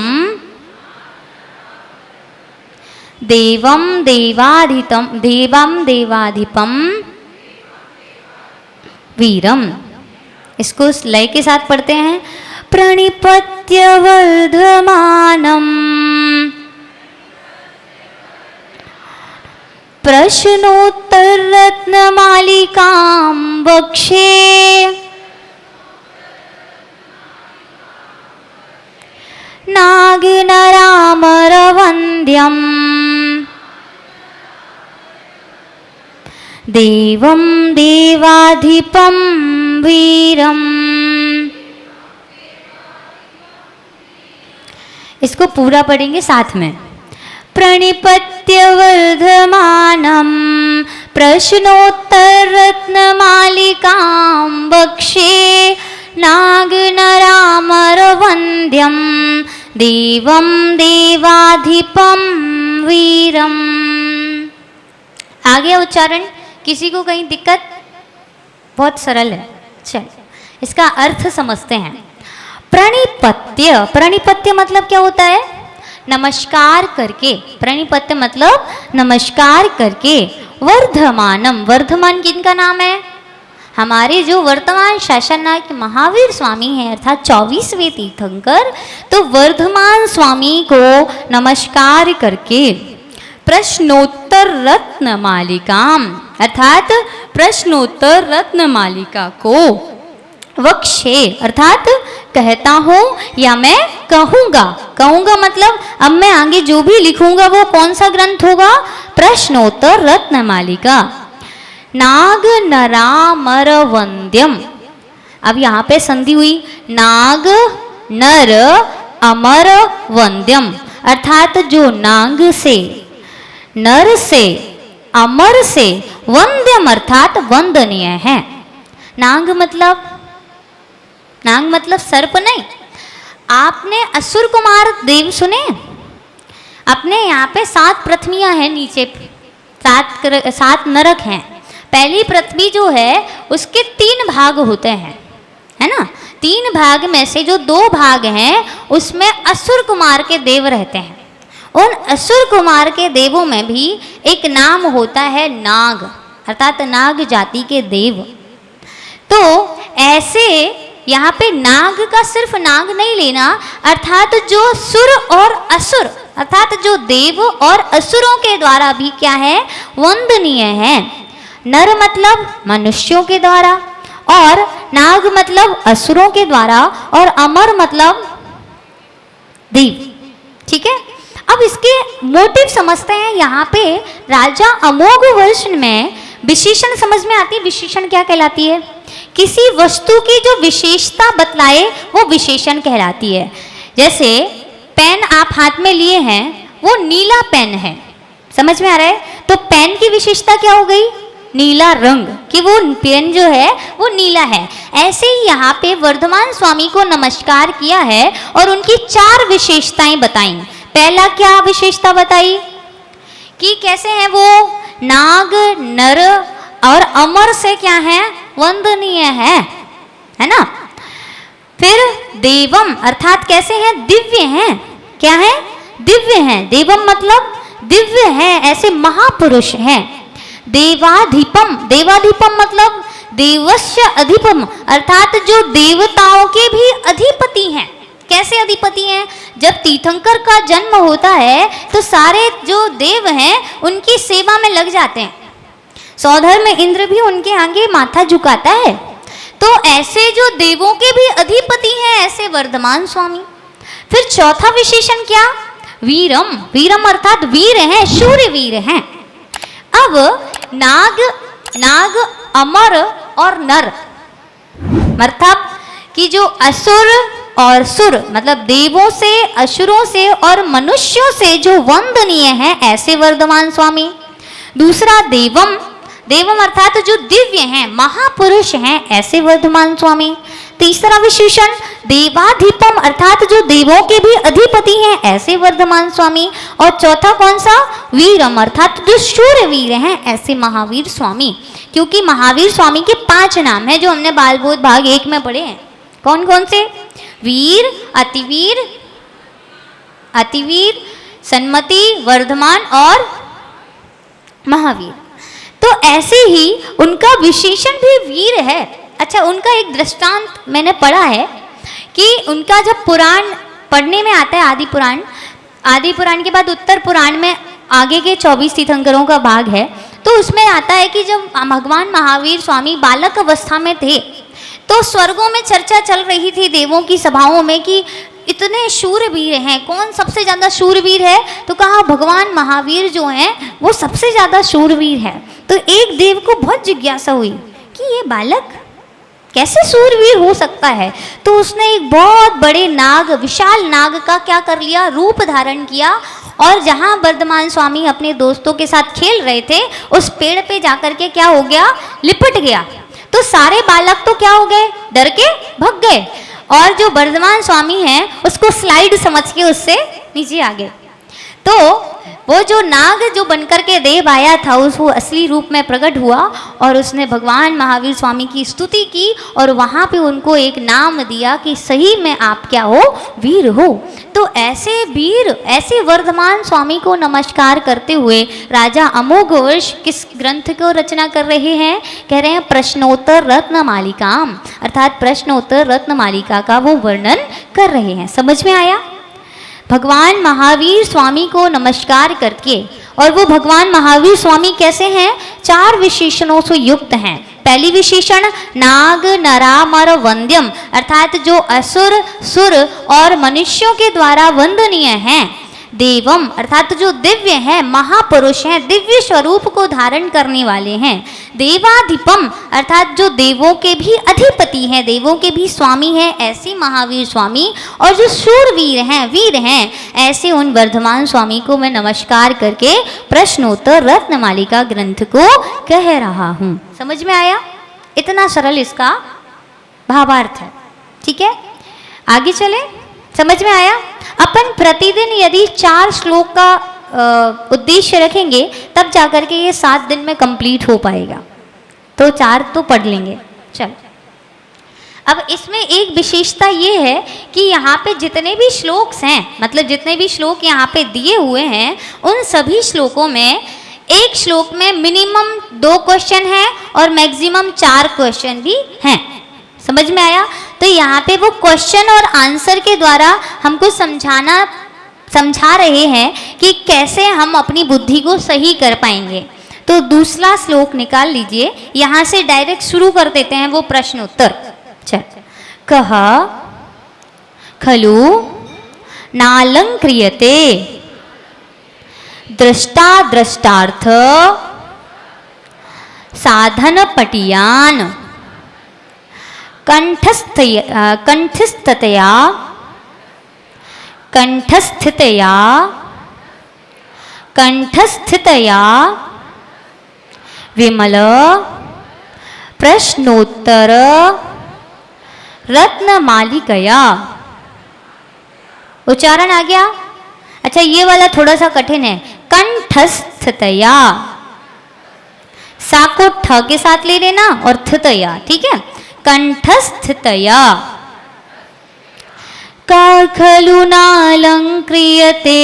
Speaker 3: देवम देवाधिपम वीरम। इसको इस लय के साथ पढ़ते हैं। प्रणिपत्य वर्धमानम प्रश्नोत्तर रत्नमालिकां वक्षे नागनरामरवन्द्यं देवं देवाधिपं वीरम्। इसको पूरा पढ़ेंगे साथ में। प्रणिपत्य वर्धमानं प्रश्नोत्तर रत्नमालिकां वक्षे नागनरामरवन्द्यं देवं देवाधिपं वीरम। आगे उच्चारण किसी को कहीं दिक्कत? बहुत सरल है। चल इसका अर्थ समझते हैं। प्रणिपत्य, प्रणिपत्य मतलब क्या होता है? नमस्कार करके। प्रणिपत्य मतलब नमस्कार करके। वर्धमानम, वर्धमान किनका नाम है? हमारे जो वर्तमान शासननायक महावीर स्वामी हैं अर्थात 24वें तीर्थंकर, तो वर्धमान स्वामी को नमस्कार करके प्रश्नोत्तर रत्नमालिकाम अर्थात प्रश्नोत्तर रत्नमालिका को वक्षे अर्थात कहता हूँ या मैं कहूँगा। कहूँगा मतलब अब मैं आगे जो भी लिखूंगा वो कौन सा ग्रंथ होगा? प्रश्नोत्तर रत्नमालिका। नाग नरामर वंद्यम, अब यहाँ पे संधि हुई। नाग नर अमर वंद्यम अर्थात जो नाग से, नर से, अमर से, वंद्यम अर्थात वंदनीय है। नाग मतलब सर्प नहीं। आपने असुर कुमार देव सुने? अपने यहाँ पे 7 पृथ्वियाँ हैं, नीचे 7 नरक हैं। पहली पृथ्वी जो है उसके 3 भाग होते हैं, है ना। 3 भाग में से जो 2 भाग हैं उसमें असुर कुमार के देव रहते हैं। उन असुर कुमार के देवों में भी एक नाम होता है नाग अर्थात नाग जाति के देव। तो ऐसे यहाँ पे नाग का सिर्फ नाग नहीं लेना, अर्थात जो सुर और असुर अर्थात जो देव और असुरों के द्वारा भी क्या है? वंदनीय है। नर मतलब मनुष्यों के द्वारा और नाग मतलब असुरों के द्वारा और अमर मतलब देव। ठीक है, अब इसके मोटिव समझते हैं। यहाँ पे राजा अमोघ वर्ष में विशेषण समझ में आती है। विशेषण क्या कहलाती है? किसी वस्तु की जो विशेषता बतलाए वो विशेषण कहलाती है। जैसे पेन आप हाथ में लिए हैं, वो नीला पेन है, समझ में आ रहा है? तो पेन की विशेषता क्या हो गई? नीला रंग, कि वो पेन जो है वो नीला है। ऐसे ही यहाँ पे वर्धमान स्वामी को नमस्कार किया है और उनकी 4 विशेषताएं बताई। पहला क्या विशेषता बताई? कि कैसे हैं वो? नाग नर और अमर से क्या है? वंदनीय है ना। फिर देवम अर्थात कैसे हैं? दिव्य हैं। क्या है? दिव्य हैं। देवम मतलब दिव्य है, ऐसे महापुरुष हैं। देवाधिपम, देवाधिपम मतलब देवस्य अधिपम अर्थात जो देवताओं के भी अधिपति हैं। कैसे अधिपति हैं? जब तीर्थंकर का जन्म होता है तो सारे जो देव हैं उनकी सेवा में लग जाते हैं। सौधर में इंद्र भी उनके आगे माथा झुकाता है। तो ऐसे जो देवों के भी अधिपति हैं ऐसे वर्धमान स्वामी। फिर चौथा विशेषण क्या? वीरम, वीरम अर्थात वीर हैं, शूरवीर हैं। अब नाग अमर और नर मतलब कि जो असुर और सुर मतलब देवों से, असुरों से और मनुष्यों से जो वंदनीय हैं ऐसे वर्धमान स्वामी। दूसरा देवम, देवम अर्थात जो दिव्य हैं, महापुरुष हैं ऐसे वर्धमान स्वामी। तीसरा विशेषण देवाधिपम अर्थात जो देवों के भी अधिपति हैं ऐसे वर्धमान स्वामी। और चौथा कौन सा? वीरम अर्थात जो शूरवीर हैं ऐसे महावीर स्वामी। क्योंकि महावीर स्वामी के 5 नाम हैं जो हमने बाल बोध भाग 1 में पढ़े हैं। कौन कौन से? वीर, अतिवीर, अतिवीर, सन्मति, वर्धमान और महावीर। तो ऐसे ही उनका विशेषण भी वीर है। अच्छा, उनका एक दृष्टांत मैंने पढ़ा है कि उनका जब पुराण पढ़ने में आता है, आदि पुराण के बाद उत्तर पुराण में आगे के 24 तीर्थंकरों का भाग है, तो उसमें आता है कि जब भगवान महावीर स्वामी बालक अवस्था में थे तो स्वर्गों में चर्चा चल रही थी देवों की सभाओं में कि इतने शूरवीर हैं, कौन सबसे ज़्यादा शूरवीर है? तो कहा भगवान महावीर जो हैं वो सबसे ज़्यादा शूरवीर है। तो एक देव को बहुत जिज्ञासा हुई कि ये बालक कैसे शूरवीर हो सकता है। तो उसने एक बहुत बड़े नाग, विशाल नाग का क्या कर लिया, रूप धारण किया, और जहाँ वर्धमान स्वामी अपने दोस्तों के साथ खेल रहे थे उस पेड़ पे जाकर के क्या हो गया, लिपट गया। तो सारे बालक तो क्या हो गए, डर के भग गए, और जो वर्धमान स्वामी हैं उसको स्लाइड समझ के उससे नीचे आ गए। तो वो जो नाग जो बनकर के देव आया था उस वो असली रूप में प्रकट हुआ और उसने भगवान महावीर स्वामी की स्तुति की और वहाँ पे उनको एक नाम दिया कि सही में आप क्या हो, वीर हो। तो ऐसे वीर, ऐसे वर्धमान स्वामी को नमस्कार करते हुए राजा अमोघ वर्ष किस ग्रंथ को रचना कर रहे हैं? कह रहे हैं प्रश्नोत्तर रत्नमालिकाम, अर्थात प्रश्नोत्तर रत्नमालिका का वो वर्णन कर रहे हैं। समझ में आया? भगवान महावीर स्वामी को नमस्कार करके, और वो भगवान महावीर स्वामी कैसे हैं? 4 विशेषणों से युक्त हैं। पहली विशेषण नाग नरामर वंद्यम, अर्थात जो असुर, सुर और मनुष्यों के द्वारा वंदनीय हैं। देवम, अर्थात जो दिव्य हैं, महापुरुष हैं, दिव्य स्वरूप को धारण करने वाले हैं। देवाधिपम, अर्थात जो देवों के भी अधिपति हैं, देवों के भी स्वामी हैं, ऐसे महावीर स्वामी। और जो शूरवीर हैं, वीर हैं, ऐसे उन वर्धमान स्वामी को मैं नमस्कार करके प्रश्नोत्तर रत्नमालिका ग्रंथ को कह रहा हूँ। समझ में आया? इतना सरल इसका भावार्थ है। ठीक है, आगे चले। समझ में आया? अपन प्रतिदिन यदि 4 श्लोक का उद्देश्य रखेंगे तब जाकर के ये 7 दिन में कंप्लीट हो पाएगा। तो 4 तो पढ़ लेंगे। चल, अब इसमें एक विशेषता ये है कि यहाँ पे जितने भी श्लोक्स हैं, मतलब जितने भी श्लोक यहाँ पे दिए हुए हैं, उन सभी श्लोकों में एक श्लोक में मिनिमम 2 क्वेश्चन हैं और मैक्सिमम 4 क्वेश्चन भी हैं। समझ में आया? तो यहाँ पे वो क्वेश्चन और आंसर के द्वारा हमको समझा रहे हैं कि कैसे हम अपनी बुद्धि को सही कर पाएंगे। तो दूसरा श्लोक निकाल लीजिए, यहाँ से डायरेक्ट शुरू कर देते हैं वो प्रश्नोत्तर। चल, कह खलु नालंक्रियते दृष्टा दृष्टार्थ साधन पटियान कंठस्थितया विमल प्रश्नोत्तर रत्नमालिकया। उच्चारण आ गया? अच्छा, ये वाला थोड़ा सा कठिन है। कंठस्थितया, सा को ठ के साथ ले लेना और थितया, ठीक है? कंठस्थितया। का खलु नालंक्रियते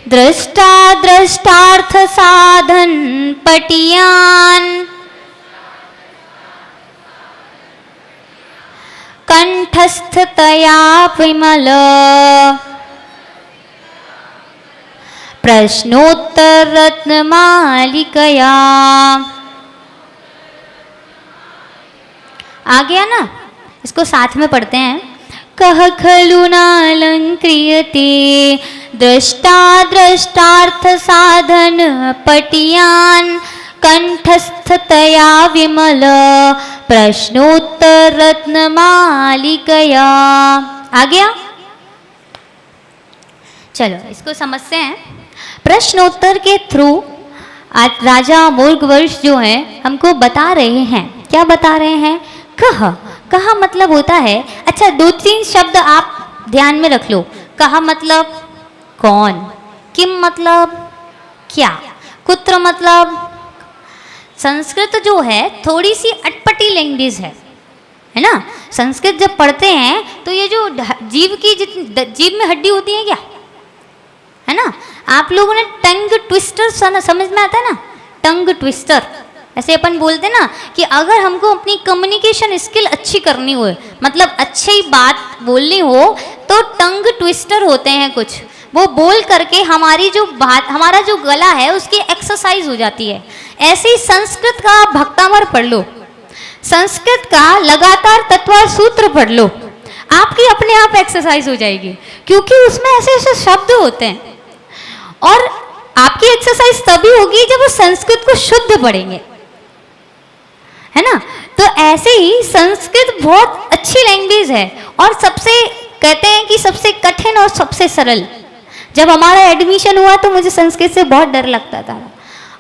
Speaker 3: दृष्टा दृष्टार्थ साधन पटियान कंठस्थतया विमल प्रश्नोत्तर रत्नमालिकया। आ गया ना? इसको साथ में पढ़ते हैं। कह खलु नालंक्रियते दृष्टा दृष्टार्थ साधन पटियान कंठस्थतया विमल प्रश्नोत्तर रत्नमालिकया। आ गया? चलो इसको समझते हैं। प्रश्नोत्तर के थ्रू आज राजा अमोघ वर्ष जो है हमको बता रहे हैं। क्या बता रहे हैं? कह। कह मतलब होता है, अच्छा 2-3 शब्द आप ध्यान में रख लो। कह मतलब कौन, किम मतलब क्या, कुत्र मतलब संस्कृत जो है थोड़ी सी अटपटी लैंग्वेज है ना। संस्कृत जब पढ़ते हैं तो ये जो जीभ में हड्डी होती है क्या, है ना। आप लोगों ने टंग ट्विस्टर समझ में आता है ना, टंग ट्विस्टर। ऐसे अपन बोलते ना कि अगर हमको अपनी कम्युनिकेशन स्किल अच्छी करनी हो, मतलब अच्छी बात बोलनी हो, तो टंग ट्विस्टर होते हैं कुछ, वो बोल करके हमारी जो बात, हमारा जो गला है उसकी एक्सरसाइज हो जाती है। ऐसे ही संस्कृत का भक्तामर पढ़ लो, संस्कृत का लगातार तत्वार सूत्र पढ़ लो, आपकी अपने आप एक्सरसाइज हो जाएगी, क्योंकि उसमें ऐसे ऐसे शब्द होते हैं। और आपकी एक्सरसाइज तभी होगी जब वो संस्कृत को शुद्ध पढ़ेंगे, है ना। तो ऐसे ही संस्कृत बहुत अच्छी लैंग्वेज है और सबसे कहते हैं कि सबसे कठिन और सबसे सरल। जब हमारा एडमिशन हुआ तो मुझे संस्कृत से बहुत डर लगता था,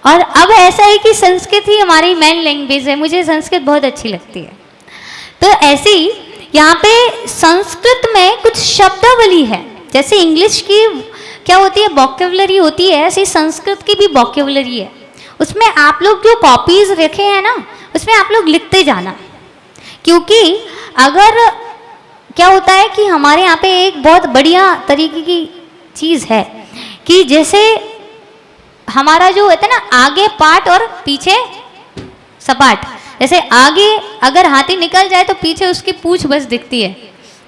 Speaker 3: और अब ऐसा है कि संस्कृत ही हमारी मेन लैंग्वेज है, मुझे संस्कृत बहुत अच्छी लगती है। तो ऐसे ही यहाँ पे संस्कृत में कुछ शब्दावली है, जैसे इंग्लिश की क्या होती है वोकैबुलरी होती है, ऐसे संस्कृत की भी वोकैबुलरी है। उसमें आप लोग जो कॉपीज रखे हैं ना, उसमें आप लोग लिखते जाना, क्योंकि अगर क्या होता है कि हमारे यहाँ पे एक बहुत बढ़िया तरीके की चीज़ है कि जैसे हमारा जो होता है ना आगे पाट और पीछे सपाट, जैसे आगे अगर हाथी निकल जाए तो पीछे उसकी पूंछ बस दिखती है।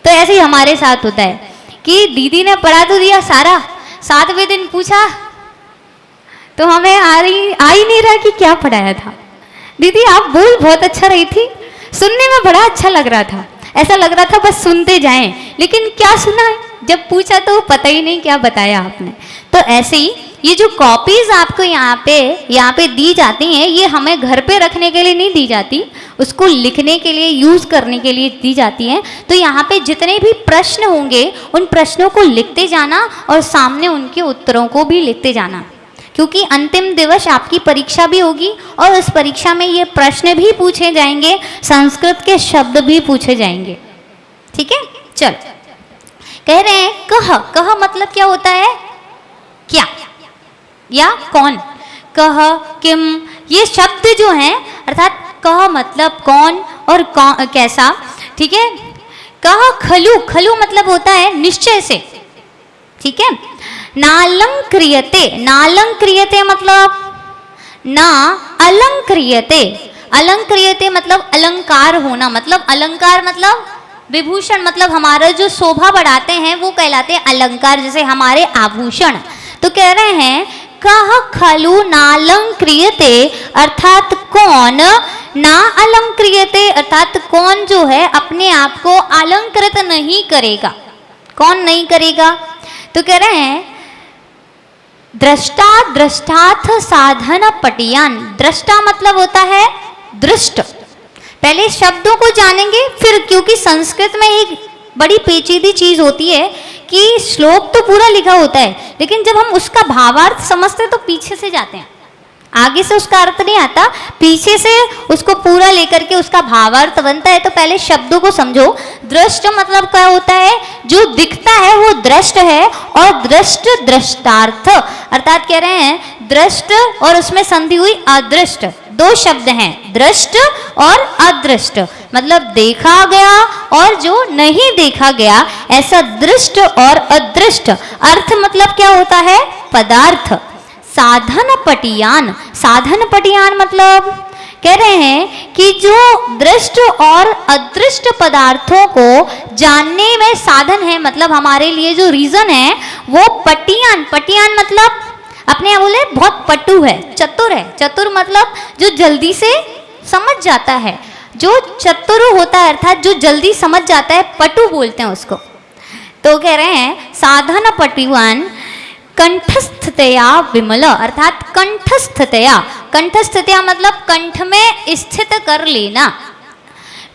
Speaker 3: तो ऐसे ही हमारे साथ होता है कि दीदी ने पढ़ा तो दिया सारा, 7वें दिन पूछा तो हमें आ ही नहीं रहा कि क्या पढ़ाया था। दीदी आप बोल बहुत अच्छा रही थी, सुनने में बड़ा अच्छा लग रहा था, ऐसा लग रहा था बस सुनते जाएं, लेकिन क्या सुना है, जब पूछा तो पता ही नहीं क्या बताया आपने। तो ऐसे ही ये जो कॉपीज आपको यहाँ पे दी जाती हैं, ये हमें घर पे रखने के लिए नहीं दी जाती, उसको लिखने के लिए यूज़ करने के लिए दी जाती हैं। तो यहाँ पे जितने भी प्रश्न होंगे उन प्रश्नों को लिखते जाना और सामने उनके उत्तरों को भी लिखते जाना, क्योंकि अंतिम दिवस आपकी परीक्षा भी होगी और उस परीक्षा में ये प्रश्न भी पूछे जाएंगे, संस्कृत के शब्द भी पूछे जाएंगे। ठीक है, चल कह रहे हैं कह मतलब क्या होता है, क्या या कौन। कह किम ये शब्द जो हैं, अर्थात कह मतलब कौन और कौन कैसा। ठीक है, कह खलु मतलब होता है निश्चय से। ठीक है, नालंक्रियते मतलब ना अलंक्रियते, अलंक्रियते मतलब अलंकार होना, मतलब अलंकार मतलब विभूषण, मतलब हमारा जो शोभा बढ़ाते हैं वो कहलाते हैं अलंकार, जैसे हमारे आभूषण। तो कह रहे हैं कह खलु नालंक्रियते, अर्थात कौन, ना अलंक्रियते अर्थात कौन जो है अपने आप को अलंकृत नहीं करेगा, कौन नहीं करेगा। तो कह रहे हैं दृष्टा दृष्टार्थ साधन पटियान, दृष्टा मतलब होता है दृष्ट। पहले शब्दों को जानेंगे फिर, क्योंकि संस्कृत में एक बड़ी पेचीदी चीज होती है कि श्लोक तो पूरा लिखा होता है, लेकिन जब हम उसका भावार्थ समझते हैं तो पीछे से जाते हैं, आगे से उसका अर्थ नहीं आता, पीछे से उसको पूरा लेकर के उसका भावार्थ बनता है। तो पहले शब्दों को समझो। दृष्ट मतलब क्या होता है, जो दिखता है वो दृष्ट है, और दृष्ट दृष्टार्थ अर्थात कह रहे हैं दृष्ट और उसमें संधि हुई अदृष्ट, दो शब्द हैं दृष्ट और अदृष्ट, मतलब देखा गया और जो नहीं देखा गया, ऐसा दृष्ट और अदृष्ट। अर्थ मतलब क्या होता है, पदार्थ। साधन पटियान, साधन पटियान मतलब कह रहे हैं कि जो दृष्ट और अदृष्ट पदार्थों को जानने में साधन है, मतलब हमारे लिए जो रीजन है वो पटियान। पटियान मतलब अपने आप बोले बहुत पटु है, चतुर है। चतुर मतलब जो जल्दी से समझ जाता है, जो चतुर होता है अर्थात जो जल्दी समझ जाता है, पटु बोलते हैं उसको। तो कह रहे हैं साधन पटिवान कंठस्थतया विमल, अर्थात कंठस्थतया, कंठस्थतया मतलब कंठ में स्थित कर लेना।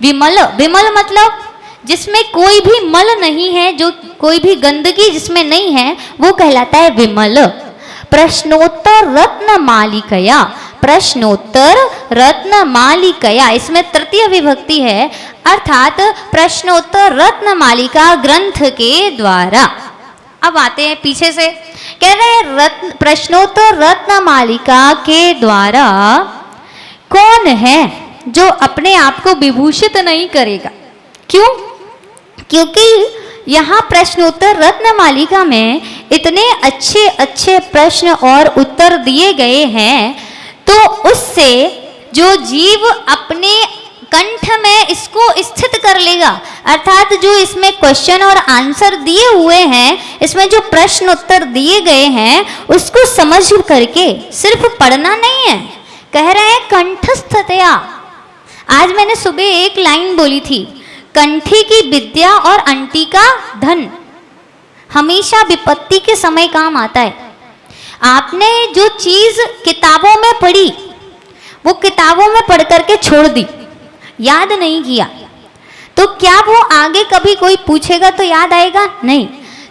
Speaker 3: विमल, विमल मतलब जिसमें कोई भी मल नहीं है, जो कोई भी गंदगी जिसमें नहीं है, वो कहलाता है विमल। प्रश्नोत्तर रत्न मालिकया, प्रश्नोत्तर रत्न मालिकया, इसमें तृतीय विभक्ति है, अर्थात प्रश्नोत्तर रत्न मालिका ग्रंथ के द्वारा। अब आते हैं पीछे से, कह रहे हैं रत्न प्रश्नोत्तर रत्न मालिका के द्वारा कौन है जो अपने आप को विभूषित नहीं करेगा। क्यों? क्योंकि यहाँ प्रश्नोत्तर रत्न मालिका में इतने अच्छे अच्छे प्रश्न और उत्तर दिए गए हैं, तो उससे जो जीव अपने कंठ में इसको स्थित कर लेगा, अर्थात जो इसमें क्वेश्चन और आंसर दिए हुए हैं, इसमें जो प्रश्न उत्तर दिए गए हैं, उसको समझ करके सिर्फ पढ़ना नहीं है, कह रहे हैं कंठस्थतया। आज मैंने सुबह एक लाइन बोली थी, कंठी की विद्या और अंटी का धन हमेशा विपत्ति के समय काम आता है। आपने जो चीज किताबों में पढ़ी, वो किताबों में पढ़ करके छोड़ दी, याद नहीं किया, तो क्या वो आगे कभी कोई पूछेगा तो याद आएगा? नहीं।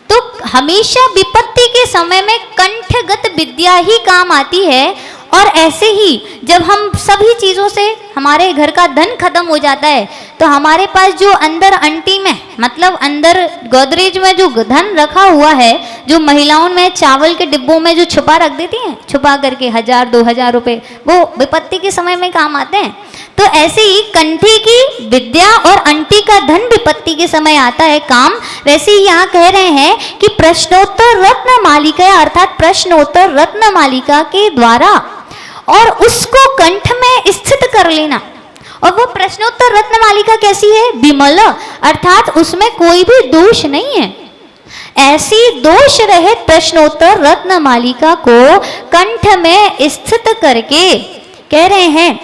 Speaker 3: तो हमेशा विपत्ति के समय में कंठगत विद्या ही काम आती है। और ऐसे ही जब हम सभी चीज़ों से हमारे घर का धन खत्म हो जाता है, तो हमारे पास जो अंदर अंटी में, मतलब अंदर गोदरेज में जो धन रखा हुआ है, जो महिलाओं में चावल के डिब्बों में जो छुपा रख देती हैं, छुपा करके 1000-2000 रुपए, वो विपत्ति के समय में काम आते हैं। तो ऐसे ही कंठी की विद्या और अंटी का धन विपत्ति के समय आता है काम। वैसे ही यहाँ कह रहे हैं कि प्रश्नोत्तर रत्न मालिका, अर्थात प्रश्नोत्तर रत्न मालिका के द्वारा, और उसको कंठ में स्थित कर लेना। और वो प्रश्नोत्तर रत्न मालिका कैसी है? विमल, अर्थात उसमें कोई भी दोष नहीं है। ऐसी दोष रहित प्रश्नोत्तर रत्न मालिका को कंठ में स्थित करके कह रहे हैं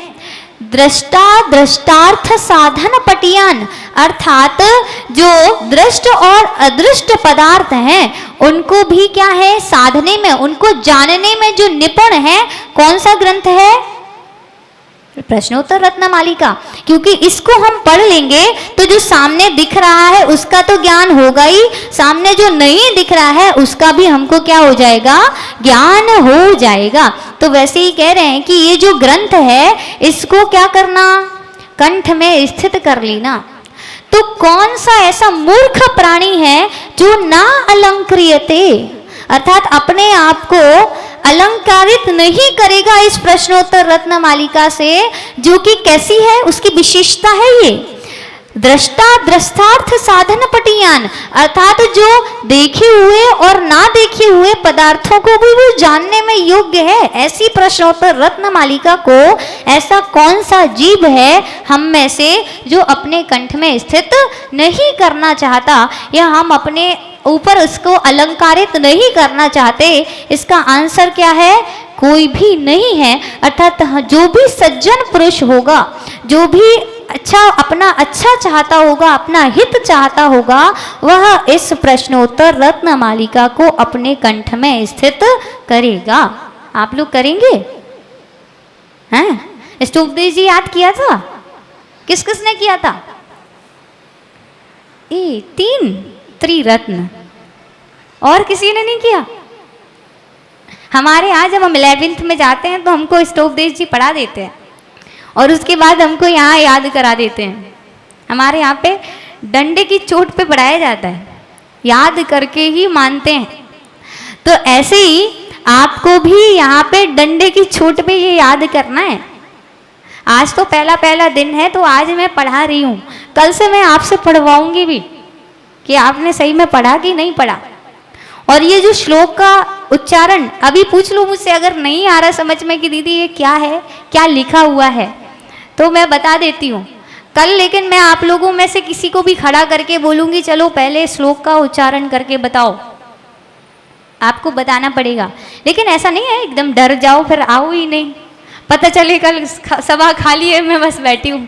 Speaker 3: दृष्टा दृष्टार्थ साधन पटियान, अर्थात जो दृष्ट और अदृष्ट पदार्थ हैं उनको भी क्या है? साधने में, उनको जानने में जो निपुण है, कौन सा ग्रंथ है? प्रश्नोत्तर रत्न मालिका। क्योंकि इसको हम पढ़ लेंगे तो जो सामने दिख रहा है उसका तो ज्ञान होगा ही, सामने जो नहीं दिख रहा है उसका भी हमको क्या हो जाएगा? ज्ञान हो जाएगा। तो वैसे ही कह रहे हैं कि ये जो ग्रंथ है इसको क्या करना? कंठ में स्थित कर लेना। तो कौन सा ऐसा मूर्ख प्राणी है जो ना अलंकृयते, अर्थात अपने आप को अलंकारित नहीं करेगा इस प्रश्नोत्तर रत्न मालिका से, जो कि कैसी है? उसकी विशेषता है ये दृष्टा दृष्टार्थ साधन पटियान, अर्थात जो देखे हुए और ना देखे हुए पदार्थों को भी वो जानने में योग्य है। ऐसी प्रश्नोत्तर रत्न मालिका को ऐसा कौन सा जीव है हम में से जो अपने कंठ में स्थित नहीं करना चाहता, या हम अपने ऊपर उसको अलंकारित नहीं करना चाहते? इसका आंसर क्या है? कोई भी नहीं है। अर्थात जो भी सज्जन पुरुष होगा, जो भी अपना अच्छा चाहता होगा, अपना हित चाहता होगा, वह इस प्रश्नोत्तर रत्न मालिका को अपने कंठ में स्थित करेगा। आप लोग करेंगे? हैं? स्टोपदेव जी याद किया था? किस किसने किया था? 3 त्रिरत्न, और किसी ने नहीं किया? हमारे यहाँ जब हम 11th में जाते हैं तो हमको स्टोपदेव जी पढ़ा देते हैं और उसके बाद हमको यहाँ याद करा देते हैं। हमारे यहाँ पे डंडे की चोट पे पढ़ाया जाता है, याद करके ही मानते हैं। तो ऐसे ही आपको भी यहाँ पे डंडे की चोट पे ये याद करना है। आज तो पहला दिन है तो आज मैं पढ़ा रही हूँ, कल से मैं आपसे पढ़वाऊंगी भी कि आपने सही में पढ़ा कि नहीं पढ़ा। और ये जो श्लोक का उच्चारण अभी पूछ लो मुझसे, अगर नहीं आ रहा समझ में कि दीदी ये क्या है, क्या लिखा हुआ है, तो मैं बता देती हूँ कल। लेकिन मैं आप लोगों में से किसी को भी खड़ा करके बोलूँगी चलो पहले श्लोक का उच्चारण करके बताओ, आपको बताना पड़ेगा। लेकिन ऐसा नहीं है एकदम डर जाओ फिर आओ ही नहीं, पता चले कल सभा खाली है मैं बस बैठी हूँ,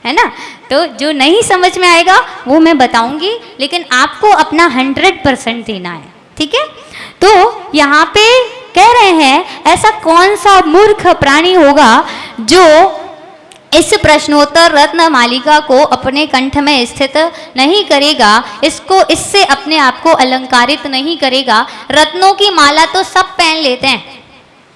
Speaker 3: है ना। तो जो नहीं समझ में आएगा वो मैं बताऊंगी, लेकिन आपको अपना 100% देना है, ठीक है। तो यहाँ पे कह रहे हैं ऐसा कौन सा मूर्ख प्राणी होगा जो इस प्रश्नोत्तर रत्न मालिका को अपने कंठ में स्थित नहीं करेगा, इसको इससे अपने आप को अलंकारित नहीं करेगा। रत्नों की माला तो सब पहन लेते हैं,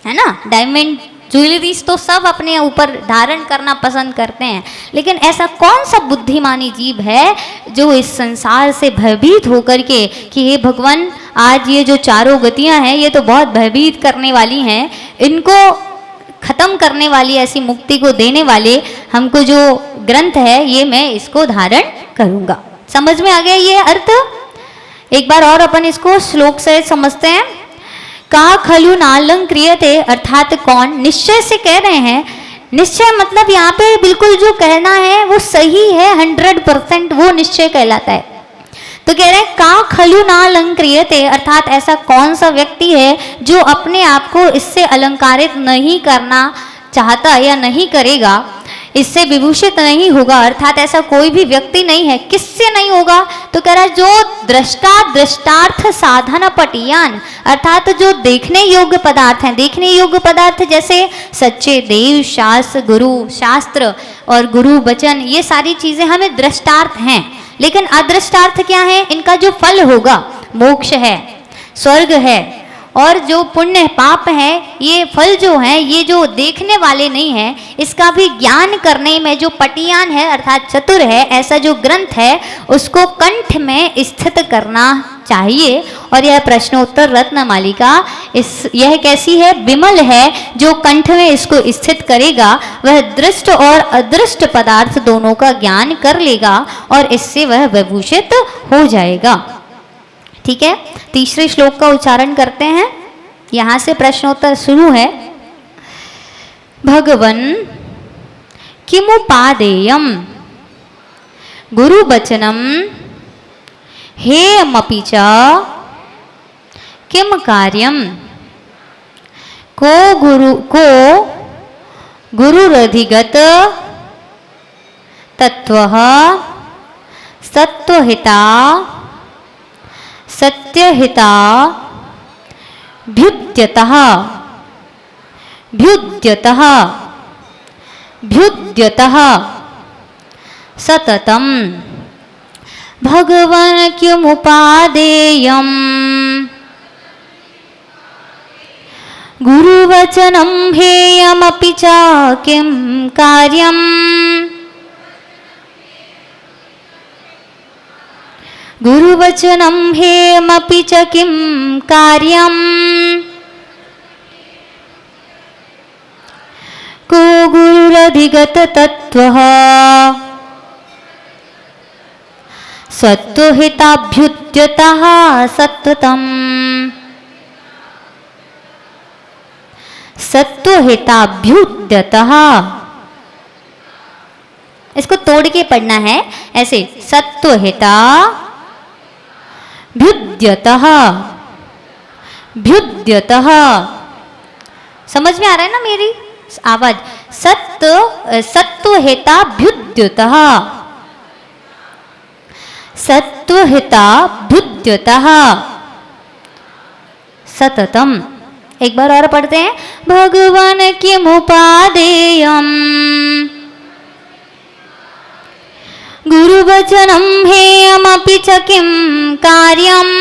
Speaker 3: है ना, डायमंड ज्वेलरीज तो सब अपने ऊपर धारण करना पसंद करते हैं, लेकिन ऐसा कौन सा बुद्धिमानी जीव है जो इस संसार से भयभीत होकर के कि हे भगवान, आज ये जो चारों गतियां हैं ये तो बहुत भयभीत करने वाली हैं, इनको खत्म करने वाली, ऐसी मुक्ति को देने वाले हमको जो ग्रंथ है ये मैं इसको धारण करूंगा। समझ में आ गया ये अर्थ? एक बार और अपन इसको श्लोक से समझते हैं। का खलु नालं क्रियते, अर्थात कौन, निश्चय से कह रहे हैं। निश्चय मतलब यहाँ पे बिल्कुल जो कहना है वो सही है, 100% वो निश्चय कहलाता है। तो कह रहे हैं का खलु नालं क्रियते, अर्थात ऐसा कौन सा व्यक्ति है जो अपने आप को इससे अलंकारित नहीं करना चाहता या नहीं करेगा, इससे विभूषित नहीं होगा, अर्थात ऐसा कोई भी व्यक्ति नहीं है। किससे नहीं होगा? तो कह रहा है जो दृष्टा दृष्टार्थ साधन पटियान, अर्थात जो देखने योग्य पदार्थ हैं। देखने योग्य पदार्थ जैसे सच्चे देव, शास्त्र, गुरु शास्त्र और गुरु वचन, ये सारी चीजें हमें दृष्टार्थ हैं। लेकिन अदृष्टार्थ क्या है? इनका जो फल होगा, मोक्ष है, स्वर्ग है और जो पुण्य पाप है, ये फल जो है ये जो देखने वाले नहीं है, इसका भी ज्ञान करने में जो पटियान है अर्थात चतुर है, ऐसा जो ग्रंथ है उसको कंठ में स्थित करना चाहिए। और यह प्रश्नोत्तर रत्नमालिका यह कैसी है? विमल है। जो कंठ में इसको स्थित करेगा वह दृष्ट और अदृष्ट पदार्थ दोनों का ज्ञान कर लेगा और इससे वह विभूषित हो जाएगा। ठीक है, तीसरे श्लोक का उच्चारण करते हैं। यहां से प्रश्नोत्तर शुरू है। भगवन् किमुपादेयम् गुरुवचनम् हेयमपि च किम कार्यम् को गुरुरधिगत तत्वः सत्वहिता सत्यहिता भ्युद्यतः सततम् भगवन् किमुपादेयम् गुरुवचनं हेयमपि च किं कार्यम् गुरुवचनं हेयमपि च किं कार्यम् को गुरुरधिगत तत्वः सत्वहिताभ्युद्यतः सत्वतम् सत्वहिताभ्युद्यतः। इसको तोड़ के पढ़ना है ऐसे, सत्वहिता भ्युद्यतः भ्युद्यतः। समझ में आ रहा है ना मेरी आवाज? सत्वहिता भ्युद्यतः सत्वहिता भ्युद्यतः सततम। एक बार और पढ़ते हैं। भगवान किमुपादेयम् गुरुवचनं हेयमपि च किं कार्यम्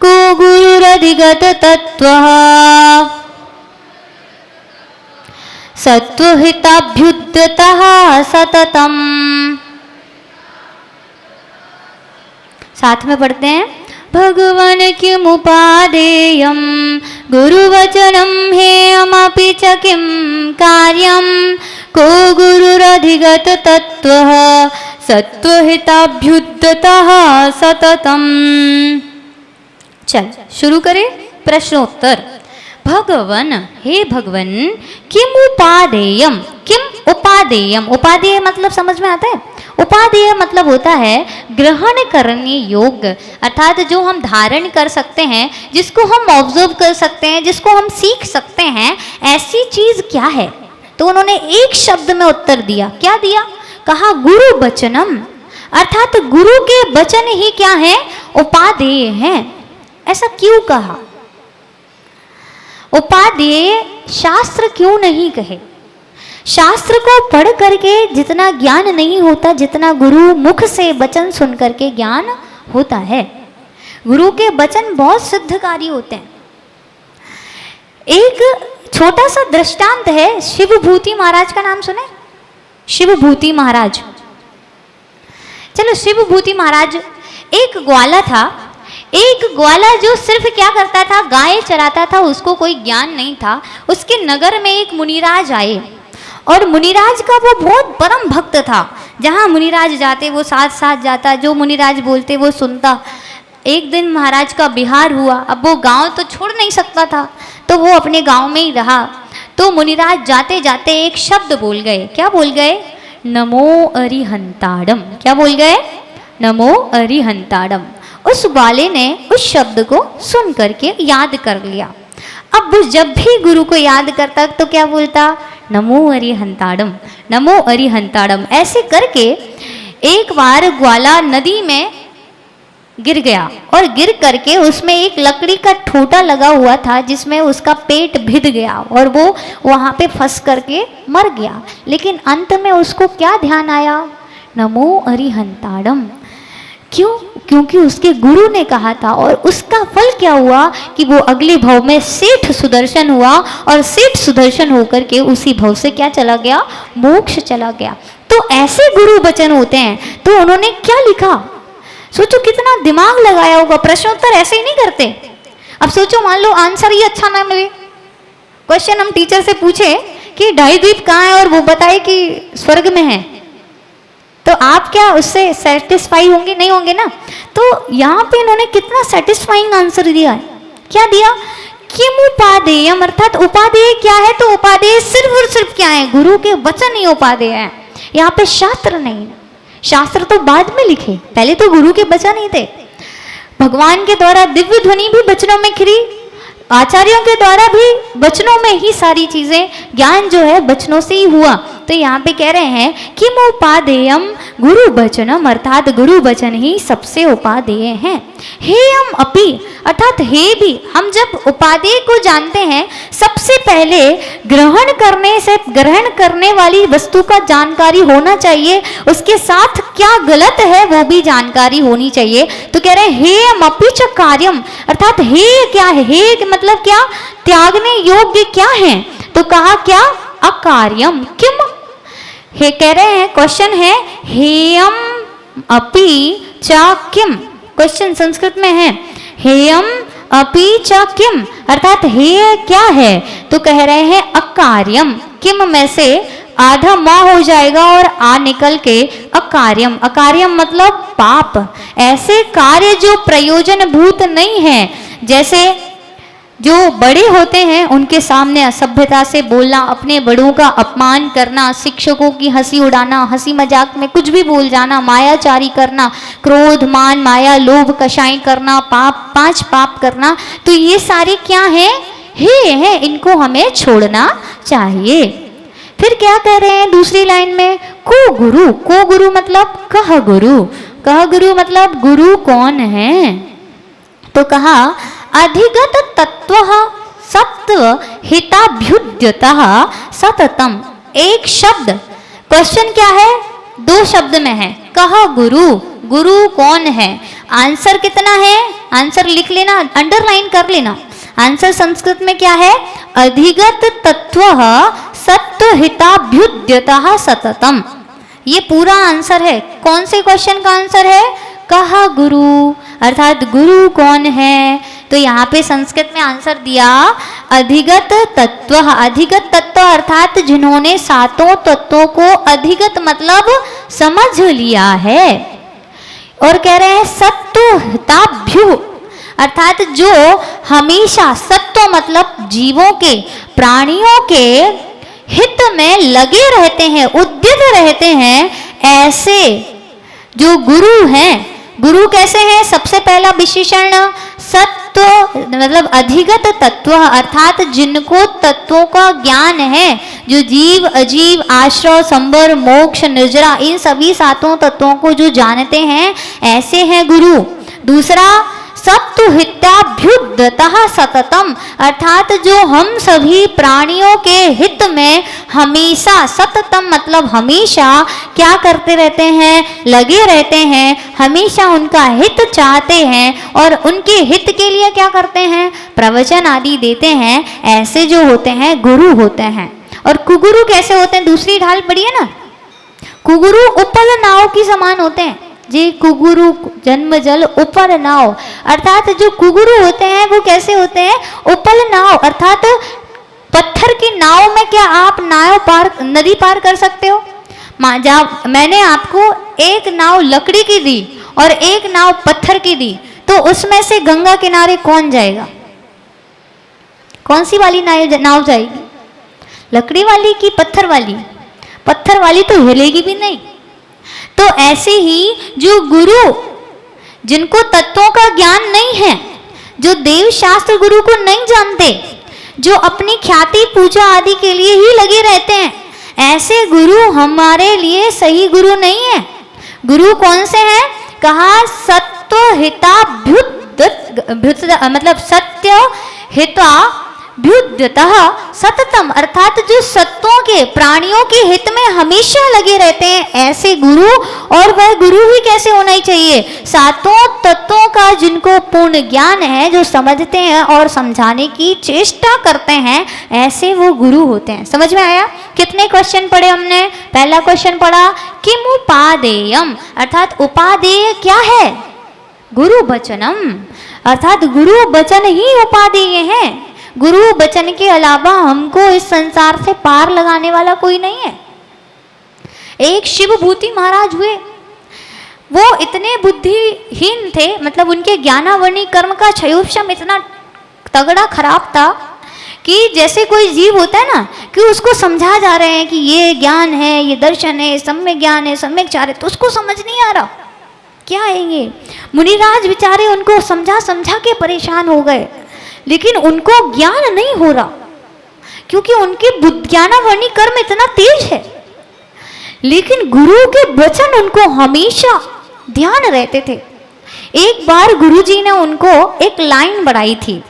Speaker 3: को गुरुरधिगत तत्वः सत्वहिताभ्युद्यतः सततम्। साथ में पढ़ते हैं। भगवान किमुपादेयम् गुरुवचनं हेयमपि च किं कार्यम् को गुरुरधिगत तत्वः सत्वहिताभ्युद्यतः सततम्। चल शुरू करें प्रश्नोत्तर। भगवन, हे भगवन, किम उपादेयम, किम उपादेयम। उपादेय मतलब समझ में आता है? उपादेय मतलब होता है ग्रहण करने योग्य, अर्थात जो हम धारण कर सकते हैं, जिसको हम ऑब्जर्व कर सकते हैं, जिसको हम सीख सकते हैं, ऐसी चीज क्या है? तो उन्होंने एक शब्द में उत्तर दिया। क्या दिया? कहा गुरु वचनम, अर्थात गुरु के वचन ही क्या है? उपादेय हैं। ऐसा क्यों कहा? उपादेय शास्त्र क्यों नहीं कहे? शास्त्र को पढ़ करके जितना ज्ञान नहीं होता, जितना गुरु मुख से वचन सुन करके ज्ञान होता है। गुरु के वचन बहुत सिद्धकारी होते हैं। एक छोटा सा दृष्टांत है। शिवभूति महाराज का नाम सुने? शिवभूति महाराज, चलो शिवभूति महाराज, एक ग्वाला था। एक ग्वाला जो सिर्फ क्या करता था, गाय चराता था, उसको कोई ज्ञान नहीं था। उसके नगर में एक मुनिराज आए और मुनिराज का वो बहुत परम भक्त था। जहाँ मुनिराज जाते वो साथ साथ जाता, जो मुनिराज बोलते वो सुनता। एक दिन महाराज का बिहार हुआ। अब वो गांव तो छोड़ नहीं सकता था, तो वो अपने गांव में ही रहा। तो मुनिराज जाते जाते एक शब्द बोल गए। क्या बोल गए? नमो अरिहंताड़म। क्या बोल गए? नमो अरिहंताड़म। उस ग्वाले ने उस शब्द को सुन करके याद कर लिया। अब वो जब भी गुरु को याद करता तो क्या बोलता? नमो अरिहंताड़म, नमो अरिहंताड़म। ऐसे करके एक बार ग्वाला नदी में गिर गया और गिर करके उसमें एक लकड़ी का ठूटा लगा हुआ था जिसमें उसका पेट भिद गया और वो वहाँ पे फंस करके मर गया। लेकिन अंत में उसको क्या ध्यान आया? नमो अरिहंताड़म। क्यों? क्योंकि उसके गुरु ने कहा था। और उसका फल क्या हुआ कि वो अगले भव में सेठ सुदर्शन हुआ और सेठ सुदर्शन होकर के उसी भव से क्या चला गया? मोक्ष चला गया। तो ऐसे गुरु वचन होते हैं। तो उन्होंने क्या लिखा? सोचो कितना दिमाग लगाया होगा। प्रश्नोत्तर ऐसे ही नहीं करते। अब सोचो, मान लो आंसर ही अच्छा ना मिले। क्वेश्चन हम टीचर से पूछे कि ढाई द्वीप कहाँ है और वो बताए कि स्वर्ग में है, तो आप क्या उससे सेटिस्फाई होंगे? नहीं होंगे ना। तो यहाँ पे इन्होंने कितना सेटिस्फाइंग आंसर दिया है। क्या दिया? किम उपादेयम, अर्थात उपादेय क्या है? तो उपादेय सिर्फ और सिर्फ क्या है? गुरु के वचन ही उपादेय है। यहाँ पे शास्त्र नहीं। शास्त्र तो बाद में लिखे, पहले तो गुरु के वचन ही थे। भगवान के द्वारा दिव्य ध्वनि भी वचनों में खिरी, आचार्यों के द्वारा भी वचनों में ही सारी चीजें, ज्ञान जो है वचनों से ही हुआ। तो यहाँ पे कह रहे हैं कि उपादेयम गुरु वचनम, अर्थात गुरु वचन ही सबसे उपादेय हैं। हेयम अपि, अर्थात हे भी, हम जब उपादेय को जानते हैं सबसे पहले ग्रहण करने वाली वस्तु का जानकारी होना चाहिए, उसके साथ क्या गलत है वो भी जानकारी होनी चाहिए। तो कह रहे हैं हेयम अपि च कार्यम, अर्थात हे क्या है? हे मतलब क्या? त्यागने योग्य क्या है? तो कहा क्या? अकार्यम। किम? हे कह रहे हैं, क्वेश्चन है हेयम अपि च किम। क्वेश्चन संस्कृत में है हेयम अपि च किम, अर्थात हे क्या है? तो कह रहे हैं अकार्यम। किम में से आधा म हो जाएगा और आ निकल के अकार्यम। अकार्यम मतलब पाप, ऐसे कार्य जो प्रयोजन भूत नहीं है। जैसे जो बड़े होते हैं उनके सामने असभ्यता से बोलना, अपने बड़ों का अपमान करना, शिक्षकों की हंसी उड़ाना, हंसी मजाक में कुछ भी बोल जाना, मायाचारी करना, क्रोध मान माया लोभ कषाय करना, पाप 5 पाप करना, तो ये सारे क्या हैं? हे हैं। इनको हमें छोड़ना चाहिए। फिर क्या कह रहे हैं दूसरी लाइन में? को गुरु। को गुरु मतलब कह गुरु। कह गुरु मतलब गुरु कौन है? तो कहा अधिगत तत्व सत्व हिताभ्युद्यतः सततम। एक शब्द, क्वेश्चन क्या है? 2 शब्द में है। कह गुरु, गुरु कौन है? आंसर कितना है? आंसर लिख लेना, अंडरलाइन कर लेना। आंसर संस्कृत में क्या है? अधिगत तत्व सत्व हिताभ्युद्यतः सततम। ये पूरा आंसर है। कौन से क्वेश्चन का आंसर है? कहा गुरु, अर्थात गुरु कौन है? तो यहाँ पे संस्कृत में आंसर दिया अधिगत तत्व। अधिगत तत्व अर्थात जिन्होंने 7 तत्वों को अधिगत मतलब समझ लिया है। और कह रहे हैं सत्वहिताभ्यु, अर्थात जो हमेशा, सत्व मतलब जीवों के, प्राणियों के हित में लगे रहते हैं, उद्यत रहते हैं, ऐसे जो गुरु हैं। गुरु कैसे हैं? सबसे पहला विशेषण सत्व मतलब अधिगत तत्व, अर्थात जिनको तत्वों का ज्ञान है, जो जीव अजीव आश्रय संबर मोक्ष निर्जरा इन सभी 7 तत्वों को जो जानते हैं, ऐसे हैं गुरु। दूसरा सत्तुहिताभ्युद्यतः सततम, अर्थात जो हम सभी प्राणियों के हित में हमेशा, सततम मतलब हमेशा क्या करते रहते हैं, लगे रहते हैं, हमेशा उनका हित चाहते हैं और उनके हित के लिए क्या करते हैं, प्रवचन आदि देते हैं, ऐसे जो होते हैं गुरु होते हैं। और कुगुरु कैसे होते हैं, दूसरी ढाल पड़ी है ना, कुगुरु उपल नाव की समान होते हैं। जी कुगुरु जन्म जल उपर नाव, अर्थात जो कुगुरु होते हैं वो कैसे होते हैं, उपल नाव, अर्थात पत्थर की नाव में क्या आप नदी पार कर सकते हो। मैंने आपको एक नाव लकड़ी की दी और एक नाव पत्थर की दी, तो उसमें से गंगा किनारे कौन जाएगा, कौन सी वाली नाव जाएगी, लकड़ी वाली की पत्थर वाली, पत्थर वाली तो हिलेगी भी नहीं। तो ऐसे ही जो गुरु जिनको तत्वों का ज्ञान नहीं है, जो देव शास्त्र गुरु को नहीं जानते, जो अपनी ख्याति पूजा आदि के लिए ही लगे रहते हैं, ऐसे गुरु हमारे लिए सही गुरु नहीं है। गुरु कौन से हैं, कहा सत्वहिताभ्युत मतलब सत्य हिता भ्युद्यतः सततम, अर्थात जो सत्वों के प्राणियों के हित में हमेशा लगे रहते हैं, ऐसे गुरु। और वह गुरु ही कैसे होना ही चाहिए, सातों तत्वों का जिनको पूर्ण ज्ञान है, जो समझते हैं और समझाने की चेष्टा करते हैं, ऐसे वो गुरु होते हैं। समझ में आया। कितने क्वेश्चन पढ़े हमने, पहला क्वेश्चन पढ़ा किम उपादेयम, अर्थात उपादेय क्या है, गुरु वचनम, अर्थात गुरु वचन ही उपादेय है। गुरु वचन के अलावा हमको इस संसार से पार लगाने वाला कोई नहीं है। एक शिवभूति महाराज हुए, वो इतने बुद्धिहीन थे, मतलब उनके ज्ञानावरणी कर्म का क्षयोपशम इतना तगड़ा खराब था कि जैसे कोई जीव होता है ना, कि उसको समझा जा रहे हैं कि ये ज्ञान है, ये दर्शन है, सम्यक ज्ञान है, सम्यक चार है, तो उसको समझ नहीं आ रहा क्या है ये। मुनिराज बेचारे उनको समझा समझा के परेशान हो गए, लेकिन उनको ज्ञान नहीं हो रहा, क्योंकि उनके ज्ञानावरणी कर्म इतना तेज है। लेकिन गुरु के वचन उनको हमेशा ध्यान रहते थे। एक बार गुरुजी ने उनको एक लाइन बढ़ाई थी,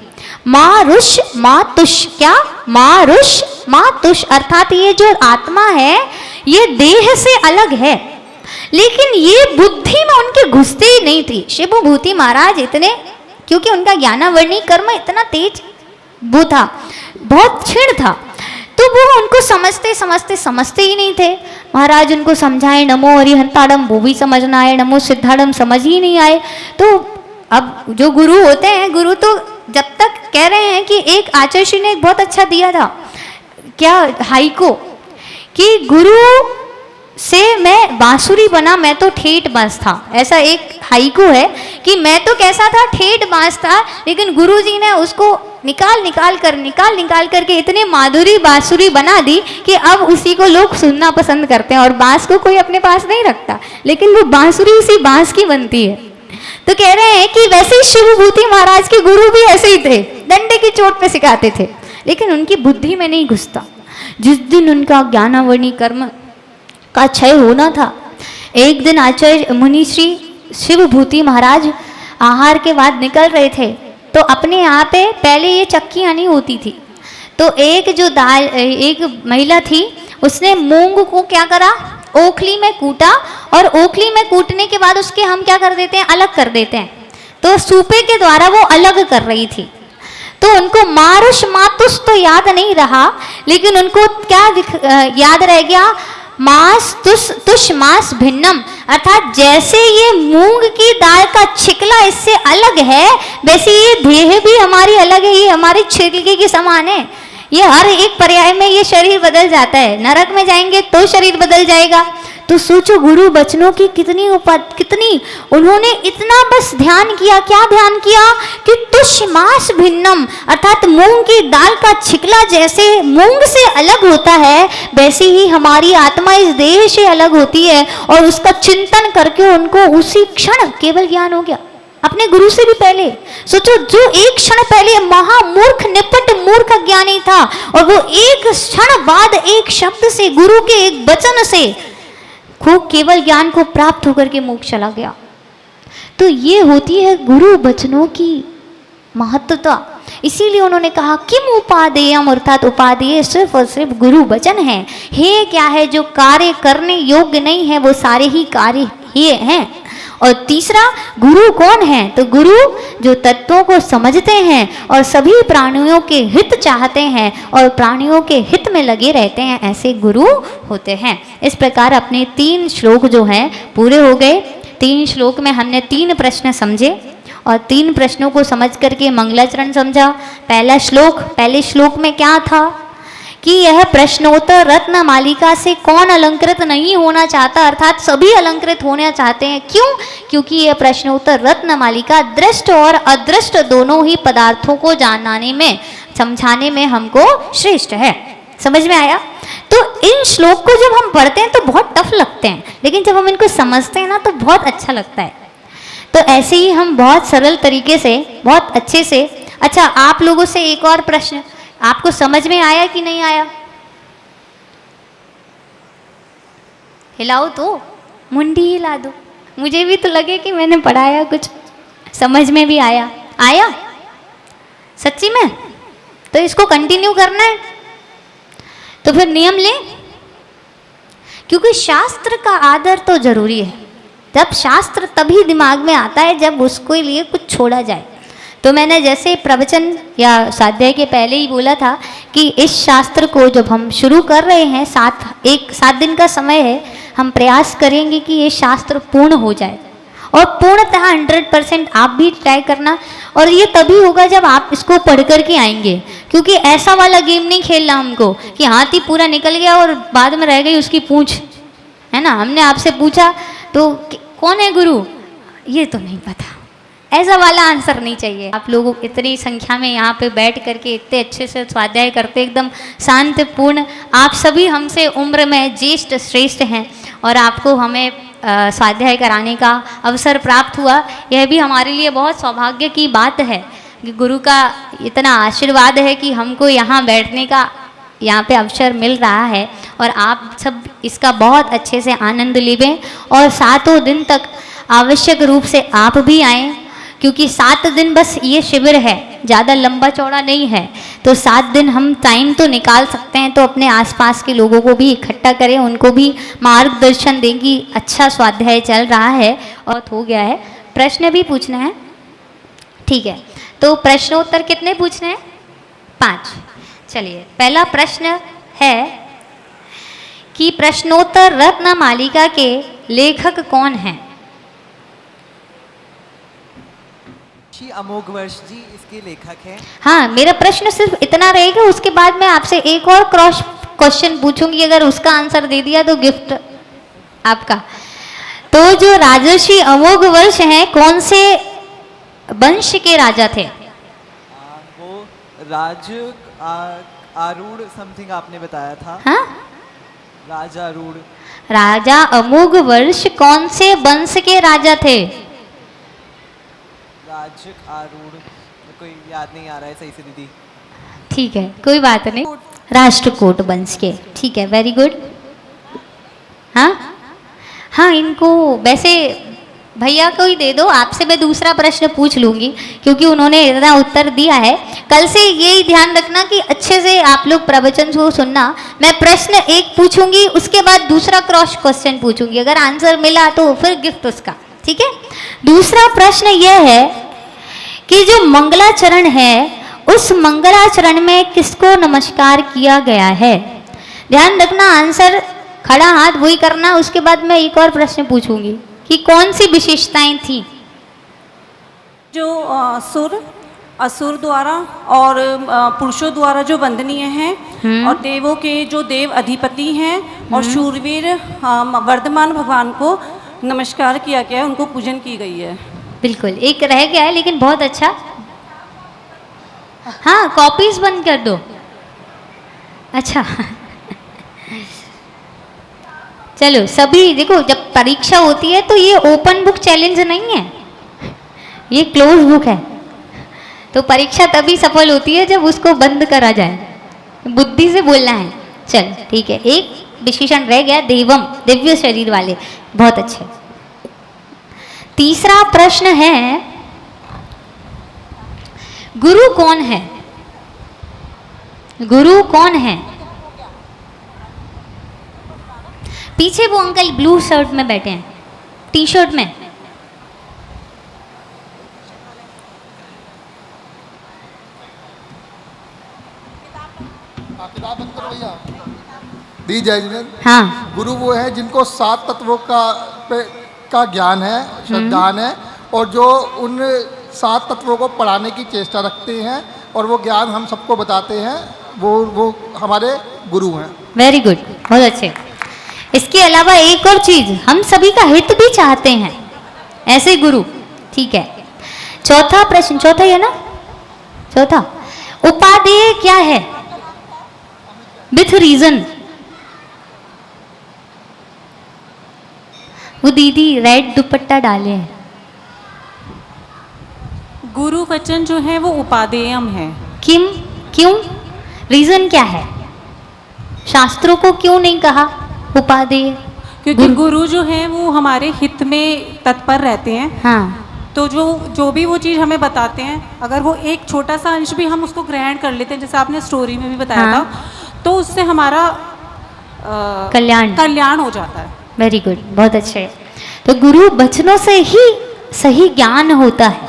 Speaker 3: माँ रुष माँ तुष, क्या, माँ रुष माँ तुष, अर्थात ये जो आत्मा है ये देह से अलग है, लेकिन ये बुद्धि में उनके घुसते ही नहीं थी। शिवभूति महाराज इतने, क्योंकि उनका ज्ञानावरणी कर्म इतना तेज वो था, बहुत क्षीण था, तो वो उनको समझते ही नहीं थे। महाराज उनको समझाए, नमो हरिहंताड़म, वो भी समझना आए, नमो सिद्धाड़म समझ ही नहीं आए। तो अब जो गुरु होते हैं, गुरु तो जब तक कह रहे हैं कि एक आचार्य ने एक बहुत अच्छा दिया था, क्या हाइको, कि गुरु से मैं बांसुरी बना, मैं तो ठेठ बांस था। ऐसा एक हाइकू है कि मैं तो कैसा था, ठेठ बांस था, लेकिन गुरुजी ने उसको निकाल निकाल करके इतने माधुरी बांसुरी बना दी कि अब उसी को लोग सुनना पसंद करते हैं। और बांस को कोई अपने पास नहीं रखता, लेकिन वो बांसुरी उसी बांस की बनती है। तो कह रहे हैं कि वैसे ही शिवभूति महाराज के गुरु भी ऐसे ही थे, डंडे की चोट पे सिखाते थे, लेकिन उनकी बुद्धि में नहीं घुसता। जिस दिन उनका ज्ञानावरणी कर्म का क्षय होना था, एक दिन आचार्य मुनि श्री शिवभूति महाराज आहार के बाद निकल रहे थे, तो अपने यहाँ पे पहले ये चक्कियाँ नहीं होती थी, तो एक महिला थी, उसने मूंग को क्या करा, ओखली में कूटा, और ओखली में कूटने के बाद उसके हम क्या कर देते हैं, अलग कर देते हैं। तो सूपे के द्वारा वो अलग कर रही थी। तो उनको मारुष मातुष तो याद नहीं रहा, लेकिन उनको क्या याद रह गया, मास तुष मास भिन्नम, अर्थात जैसे ये मूंग की दाल का छिकला इससे अलग है, वैसे ये देह भी हमारी अलग है, ये हमारी छिलके के समान है। ये हर एक पर्याय में ये शरीर बदल जाता है, नरक में जाएंगे तो शरीर बदल जाएगा। तो सोचो गुरु बचनों की कितनी उन्होंने इतना बस ध्यान किया, क्या ध्यान किया कि तुष मास भिन्नम, अर्थात मूंग की दाल का छिकला जैसे मूंग से अलग होता है, वैसे ही हमारी आत्मा इस देह से अलग होती है। और उसका चिंतन करके उनको उसी क्षण केवल ज्ञान हो गया, अपने गुरु से भी पहले। सोचो, जो एक क्षण पहले महामूर्ख निपट मूर्ख ज्ञानी था, और वो एक क्षण बाद एक शब्द से, गुरु के एक वचन से खूब केवल ज्ञान को प्राप्त होकर के मोक्ष चला गया। तो ये होती है गुरु वचनों की महत्वता। इसीलिए उन्होंने कहा किम उपादेयम, अर्थात उपादेय सिर्फ और सिर्फ गुरु वचन है। हे क्या है जो कार्य करने योग्य नहीं है वो सारे ही कार्य ये हैं। और तीसरा, गुरु कौन है? तो गुरु जो तत्वों को समझते हैं और सभी प्राणियों के हित चाहते हैं और प्राणियों के हित में लगे रहते हैं, ऐसे गुरु होते हैं। इस प्रकार अपने 3 श्लोक जो हैं पूरे हो गए। 3 श्लोक में हमने 3 प्रश्न समझे और 3 प्रश्नों को समझ करके मंगलाचरण समझा। पहले श्लोक में क्या था कि यह प्रश्नोत्तर रत्न मालिका से कौन अलंकृत नहीं होना चाहता, अर्थात सभी अलंकृत होना चाहते हैं। क्यों? क्योंकि यह प्रश्नोत्तर रत्न मालिका दृष्ट और अदृष्ट दोनों ही पदार्थों को जानने में, समझाने में हमको श्रेष्ठ है। समझ में आया? तो इन श्लोक को जब हम पढ़ते हैं तो बहुत टफ लगते हैं, लेकिन जब हम इनको समझते हैं ना तो बहुत अच्छा लगता है। तो ऐसे ही हम बहुत सरल तरीके से, बहुत अच्छे से। अच्छा, आप लोगों से एक और प्रश्न, आपको समझ में आया कि नहीं आया? हिलाओ तो, मुंडी हिला दो, मुझे भी तो लगे कि मैंने पढ़ाया कुछ समझ में भी आया। आया सच्ची में? तो इसको कंटिन्यू करना है। तो फिर नियम लें, क्योंकि शास्त्र का आदर तो जरूरी है। जब शास्त्र तभी दिमाग में आता है जब उसको लिए कुछ छोड़ा जाए। तो मैंने जैसे प्रवचन या स्वाध्याय के पहले ही बोला था कि इस शास्त्र को जब हम शुरू कर रहे हैं, 7 दिन का समय है, हम प्रयास करेंगे कि ये शास्त्र पूर्ण हो जाए और पूर्णतः 100% आप भी ट्राई करना। और ये तभी होगा जब आप इसको पढ़ कर के आएंगे, क्योंकि ऐसा वाला गेम नहीं खेलना हमको कि हाथी पूरा निकल गया और बाद में रह गई उसकी पूंछ, है ना। हमने आपसे पूछा तो कौन है गुरु, ये तो नहीं पता, ऐसा वाला आंसर नहीं चाहिए। आप लोगों इतनी संख्या में यहाँ पे बैठ करके इतने अच्छे से स्वाध्याय करते, एकदम शांतिपूर्ण। आप सभी हमसे उम्र में ज्येष्ठ श्रेष्ठ हैं और आपको हमें स्वाध्याय कराने का अवसर प्राप्त हुआ, यह भी हमारे लिए बहुत सौभाग्य की बात है कि गुरु का इतना आशीर्वाद है कि हमको यहाँ बैठने का यहाँ पे अवसर मिल रहा है। और आप सब इसका बहुत अच्छे से आनंद लें और 7 दिन तक आवश्यक रूप से आप भी आएँ, क्योंकि 7 दिन बस ये शिविर है, ज़्यादा लंबा चौड़ा नहीं है। तो 7 दिन हम टाइम तो निकाल सकते हैं, तो अपने आसपास के लोगों को भी इकट्ठा करें, उनको भी मार्गदर्शन दें कि अच्छा स्वाध्याय चल रहा है और हो गया है। प्रश्न भी पूछना है, ठीक है। तो प्रश्नोत्तर कितने पूछने हैं? 5। चलिए, पहला प्रश्न है कि प्रश्नोत्तर रत्न मालिका के लेखक कौन हैं?
Speaker 4: अमोघ वर्ष जी इसके लेखक हैं।
Speaker 3: हाँ, मेरा प्रश्न सिर्फ इतना रहेगा, उसके बाद मैं आपसे एक और क्रॉस क्वेश्चन पूछूंगी, अगर उसका आंसर दे दिया तो गिफ्ट आपका। तो जो राजर्षि अमोघ वर्ष हैं, कौन से वंश के राजा थे?
Speaker 4: वो आरूढ़ समथिंग आपने बताया था।
Speaker 3: हाँ,
Speaker 4: राजा आरूढ़।
Speaker 3: राजा अमोघ वर्ष कौन से वंश के राजा थे?
Speaker 4: आरूढ़, कोई याद नहीं आ रहा है सही से दीदी।
Speaker 3: ठीक है, कोई बात नहीं, राष्ट्रकूट वंश के। ठीक है, वेरी गुड। हाँ हाँ, इनको वैसे भैया को ही दे दो, आपसे मैं दूसरा प्रश्न पूछ लूँगी क्योंकि उन्होंने इतना उत्तर दिया है। कल से यही ध्यान रखना कि अच्छे से आप लोग प्रवचन को सुनना। मैं प्रश्न 1 पूछूंगी, उसके बाद दूसरा क्रॉस क्वेश्चन पूछूंगी, अगर आंसर मिला तो फिर गिफ्ट उसका, ठीक है। दूसरा प्रश्न यह है कि जो मंगलाचरण है, उस मंगलाचरण में किसको नमस्कार किया गया है? ध्यान रखना, आंसर खड़ा हाथ वही करना। उसके बाद मैं एक और प्रश्न पूछूंगी कि कौन सी विशेषताएं थी।
Speaker 5: जो असुर द्वारा और पुरुषों द्वारा जो वंदनीय हैं और देवों के जो देव अधिपति हैं और शूरवीर वर्धमान भगवान को नमस्कार किया गया है, उनको पूजन की गई है।
Speaker 3: बिल्कुल, एक रह गया है लेकिन बहुत अच्छा। हाँ, कॉपीज बंद कर दो। अच्छा चलो, सभी देखो, जब परीक्षा होती है तो ये ओपन बुक चैलेंज नहीं है, ये क्लोज बुक है। तो परीक्षा तभी सफल होती है जब उसको बंद करा जाए, बुद्धि से बोलना है। चल ठीक है, एक विशेषण रह गया, देवम, दिव्य शरीर वाले, बहुत अच्छे। तीसरा प्रश्न है, गुरु कौन है? गुरु कौन है? पीछे वो अंकल ब्लू शर्ट में बैठे हैं, टी शर्ट में।
Speaker 6: किताब बंद करो भैया। दी जय जिनेंद्र।
Speaker 3: हाँ,
Speaker 6: गुरु वो है जिनको 7 तत्वों का ज्ञान है, श्रद्धान है, और जो उन 7 तत्वों को पढ़ाने की चेष्टा रखते हैं और वो ज्ञान हम सबको बताते हैं, वो हमारे गुरु हैं।
Speaker 3: वेरी गुड, बहुत अच्छे। इसके अलावा एक और चीज, हम सभी का हित भी चाहते हैं, ऐसे गुरु। ठीक है, चौथा प्रश्न, चौथा ही है ना? चौथा, उपादेय क्या है? With reason. वो दीदी रेड दुपट्टा डाले हैं।
Speaker 5: गुरु वचन जो है वो उपादेयम है।
Speaker 3: क्यों? रीजन क्या है? शास्त्रों को क्यों नहीं कहा उपादेय?
Speaker 5: क्योंकि गुरु जो है वो हमारे हित में तत्पर रहते हैं।
Speaker 3: हाँ,
Speaker 5: तो जो भी वो चीज़ हमें बताते हैं, अगर वो एक छोटा सा अंश भी हम उसको ग्रहण कर लेते हैं, जैसे आपने स्टोरी में भी बताया
Speaker 3: हाँ,
Speaker 5: था, तो उससे हमारा कल्याण हो जाता है।
Speaker 3: वेरी गुड, बहुत अच्छे। तो गुरु वचनों से ही सही ज्ञान होता है।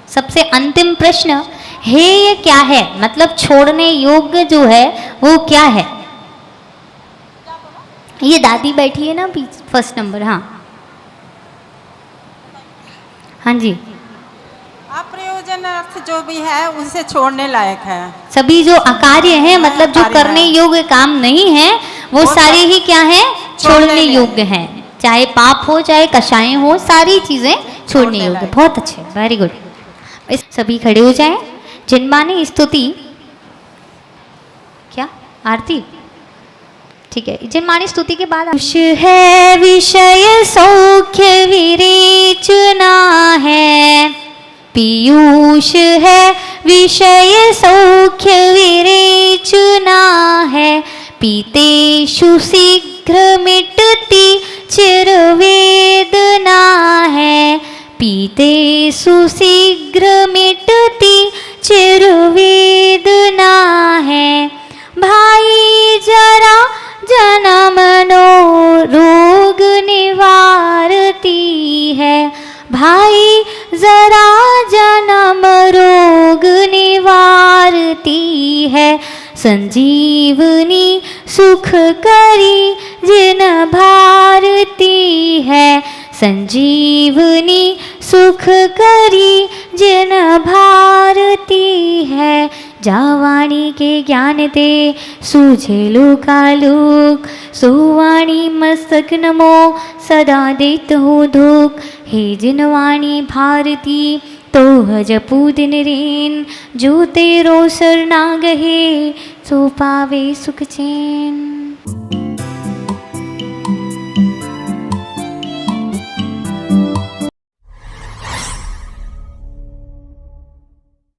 Speaker 3: सबसे अंतिम प्रश्न, हेय क्या है? मतलब छोड़ने योग्य जो है वो क्या है? ये दादी बैठी है ना फर्स्ट नंबर। हाँ हाँ जी।
Speaker 7: अप्रयोजन अर्थ जो भी है उसे छोड़ने लायक है।
Speaker 3: सभी जो अकार्य हैं, मतलब जो करने योग्य काम नहीं है, वो सारे ही क्या है? छोड़ने योग्य हैं। चाहे पाप हो, चाहे कषाय हो, सारी चीजें छोड़ने योग्य। बहुत अच्छे, वेरी गुड। इस सभी खड़े हो जाएं। जिनमानी स्तुति, क्या आरती? ठीक है, जिनमानी स्तुति के बाद खुश है विषय सौख्य विरेचना है, पीयूष है विषय सौख्य विरेचना है, पीतेषु शीघ्र मिटती चिरवेदना है, पीतेषु शीघ्र मिटती चिरवेदना है, भाई जरा जनमनो रोग निवारती है, भाई जरा जन्म रोग निवारती है, संजीवनी सुख करी जिन भारती है, संजीवनी सुख करी जिन भारती है, जावाणी के ज्ञान ते सूझे लोकालोक, सुवाणी मस्तक नमो सदा देत हो धोक, हे जिनवाणी भारती तो जपू दिन रेन, जो तेरो शरणागहे सो पावे सुख चैन।